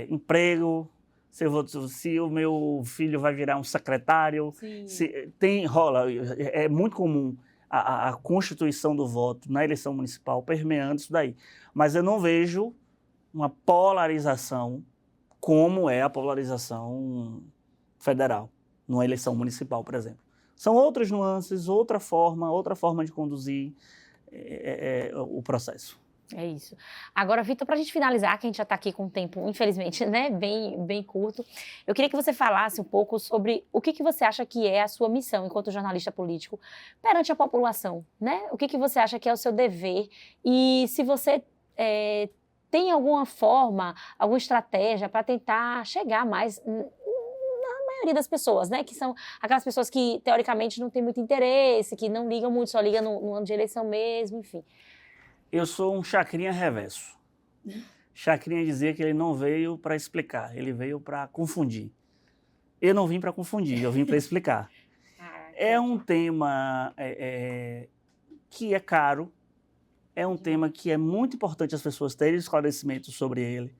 emprego, se o meu filho vai virar um secretário, rola. É muito comum a constituição do voto na eleição municipal permeando isso daí. Mas eu não vejo uma polarização como é a polarização federal, numa eleição municipal, por exemplo. São outras nuances, outra forma de conduzir o processo. É isso. Agora, Vitor, para a gente finalizar, que a gente já está aqui com o tempo, infelizmente, né, bem curto, eu queria que você falasse um pouco sobre o que você acha que é a sua missão enquanto jornalista político perante a população, né? O que você acha que é o seu dever e se você tem alguma forma, alguma estratégia para tentar chegar mais maioria das pessoas, né? Que são aquelas pessoas que, teoricamente, não têm muito interesse, que não ligam muito, só ligam no ano de eleição mesmo, enfim. Eu sou um chacrinha reverso. Chacrinha dizia que ele não veio para explicar, ele veio para confundir. Eu não vim para confundir, eu vim para explicar. É um tema que é caro, é um tema que é muito importante as pessoas terem esclarecimento sobre ele.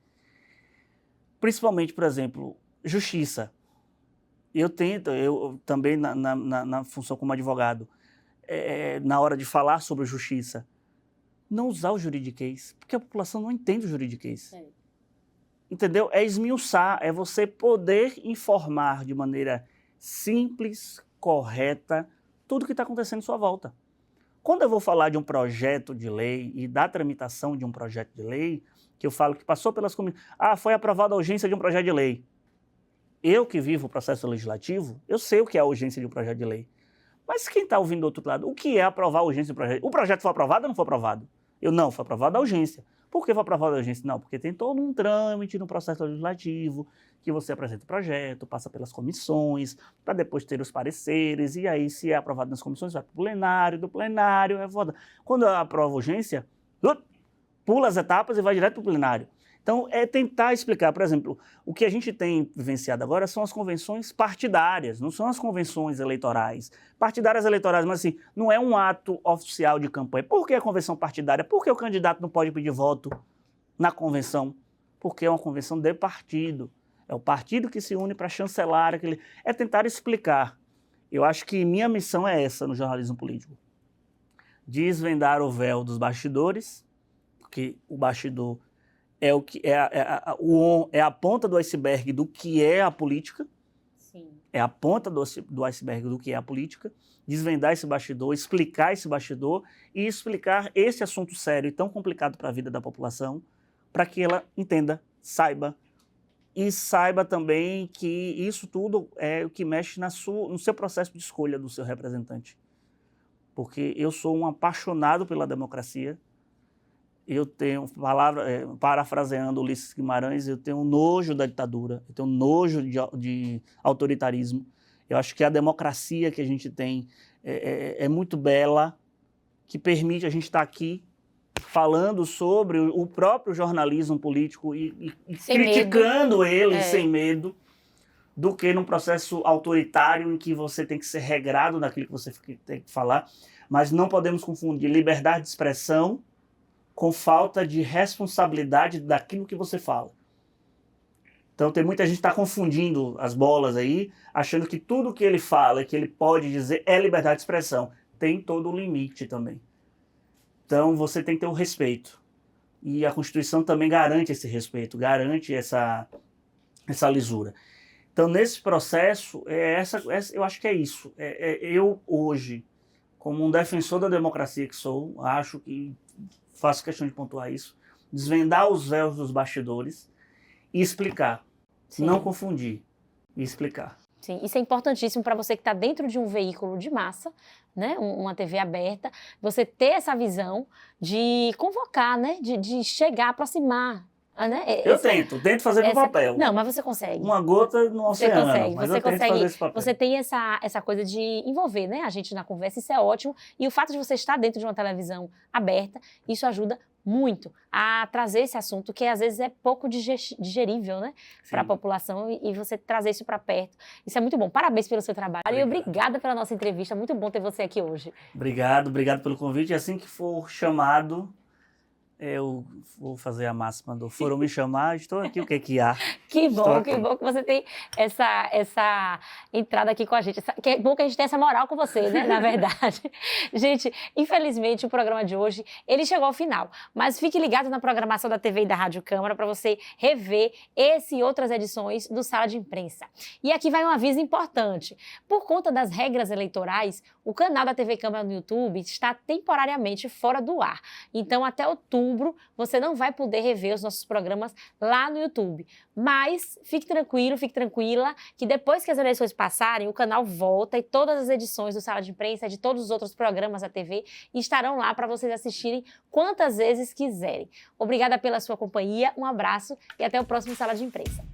Principalmente, por exemplo, justiça. Eu também na função como advogado, na hora de falar sobre justiça, não usar o juridiquês, porque a população não entende o juridiquês. Entendeu? É esmiuçar, é você poder informar de maneira simples, correta, tudo que está acontecendo em sua volta. Quando eu vou falar de um projeto de lei e da tramitação de um projeto de lei, que eu falo que passou pelas comissões, foi aprovada a urgência de um projeto de lei. Eu que vivo o processo legislativo, eu sei o que é a urgência de um projeto de lei. Mas quem está ouvindo do outro lado, o que é aprovar a urgência de um projeto? O projeto foi aprovado ou não foi aprovado? Foi aprovado a urgência. Por que foi aprovado a urgência? Não, porque tem todo um trâmite no processo legislativo, que você apresenta o projeto, passa pelas comissões, para depois ter os pareceres, e aí se é aprovado nas comissões, vai para o plenário, do plenário é voda. Quando aprova a urgência, pula as etapas e vai direto para o plenário. Então, é tentar explicar, por exemplo, o que a gente tem vivenciado agora são as convenções partidárias, não são as convenções eleitorais. Partidárias eleitorais, mas assim, não é um ato oficial de campanha. Por que a convenção partidária? Por que o candidato não pode pedir voto na convenção? Porque é uma convenção de partido. É o partido que se une para chancelar aquele... É tentar explicar. Eu acho que minha missão é essa no jornalismo político. Desvendar o véu dos bastidores, porque o bastidor é a ponta do iceberg do que é a política. Sim. É a ponta do iceberg do que é a política, desvendar esse bastidor, explicar esse bastidor e explicar esse assunto sério e tão complicado para a vida da população, para que ela entenda, saiba, e saiba também que isso tudo é o que mexe no seu processo de escolha do seu representante. Porque eu sou um apaixonado pela democracia, eu tenho, parafraseando Ulisses Guimarães, eu tenho nojo da ditadura, eu tenho nojo de autoritarismo. Eu acho que a democracia que a gente tem é muito bela, que permite a gente estar aqui falando sobre o próprio jornalismo político e criticando ele sem medo, do que num processo autoritário em que você tem que ser regrado naquilo que você tem que falar. Mas não podemos confundir liberdade de expressão com falta de responsabilidade daquilo que você fala. Então tem muita gente que está confundindo as bolas aí, achando que tudo que ele fala, que ele pode dizer, é liberdade de expressão. Tem todo o limite também. Então você tem que ter o respeito. E a Constituição também garante esse respeito, garante essa lisura. Então nesse processo, eu acho que é isso. Eu hoje, como um defensor da democracia que sou, acho que faço questão de pontuar isso, desvendar os véus dos bastidores e explicar. Sim. Não confundir e explicar. Sim, isso é importantíssimo para você que está dentro de um veículo de massa, né, uma TV aberta, você ter essa visão de convocar, né, de chegar, aproximar. Né? Eu tento fazer meu papel. Não, mas você consegue. Uma gota no oceano, mas eu tento fazer esse papel. Você tem essa coisa de envolver, né, a gente na conversa, isso é ótimo. E o fato de você estar dentro de uma televisão aberta, isso ajuda muito a trazer esse assunto que às vezes é pouco digerível, né, para a população e você trazer isso para perto. Isso é muito bom. Parabéns pelo seu trabalho. Obrigado. E obrigada pela nossa entrevista. Muito bom ter você aqui hoje. Obrigado pelo convite. E assim que for chamado, eu vou fazer a máxima do foram me chamar, estou aqui, o que há. Que bom que você tem essa entrada aqui com a gente. Que bom que a gente tem essa moral com você, né, na verdade. Gente, infelizmente o programa de hoje, ele chegou ao final. Mas fique ligado na programação da TV e da Rádio Câmara para você rever esse e outras edições do Sala de Imprensa. E aqui vai um aviso importante. Por conta das regras eleitorais, o canal da TV Câmara no YouTube está temporariamente fora do ar. Então, até outubro, você não vai poder rever os nossos programas lá no YouTube. Mas fique tranquilo, fique tranquila, que depois que as eleições passarem, o canal volta e todas as edições do Sala de Imprensa, de todos os outros programas da TV, estarão lá para vocês assistirem quantas vezes quiserem. Obrigada pela sua companhia, um abraço e até o próximo Sala de Imprensa.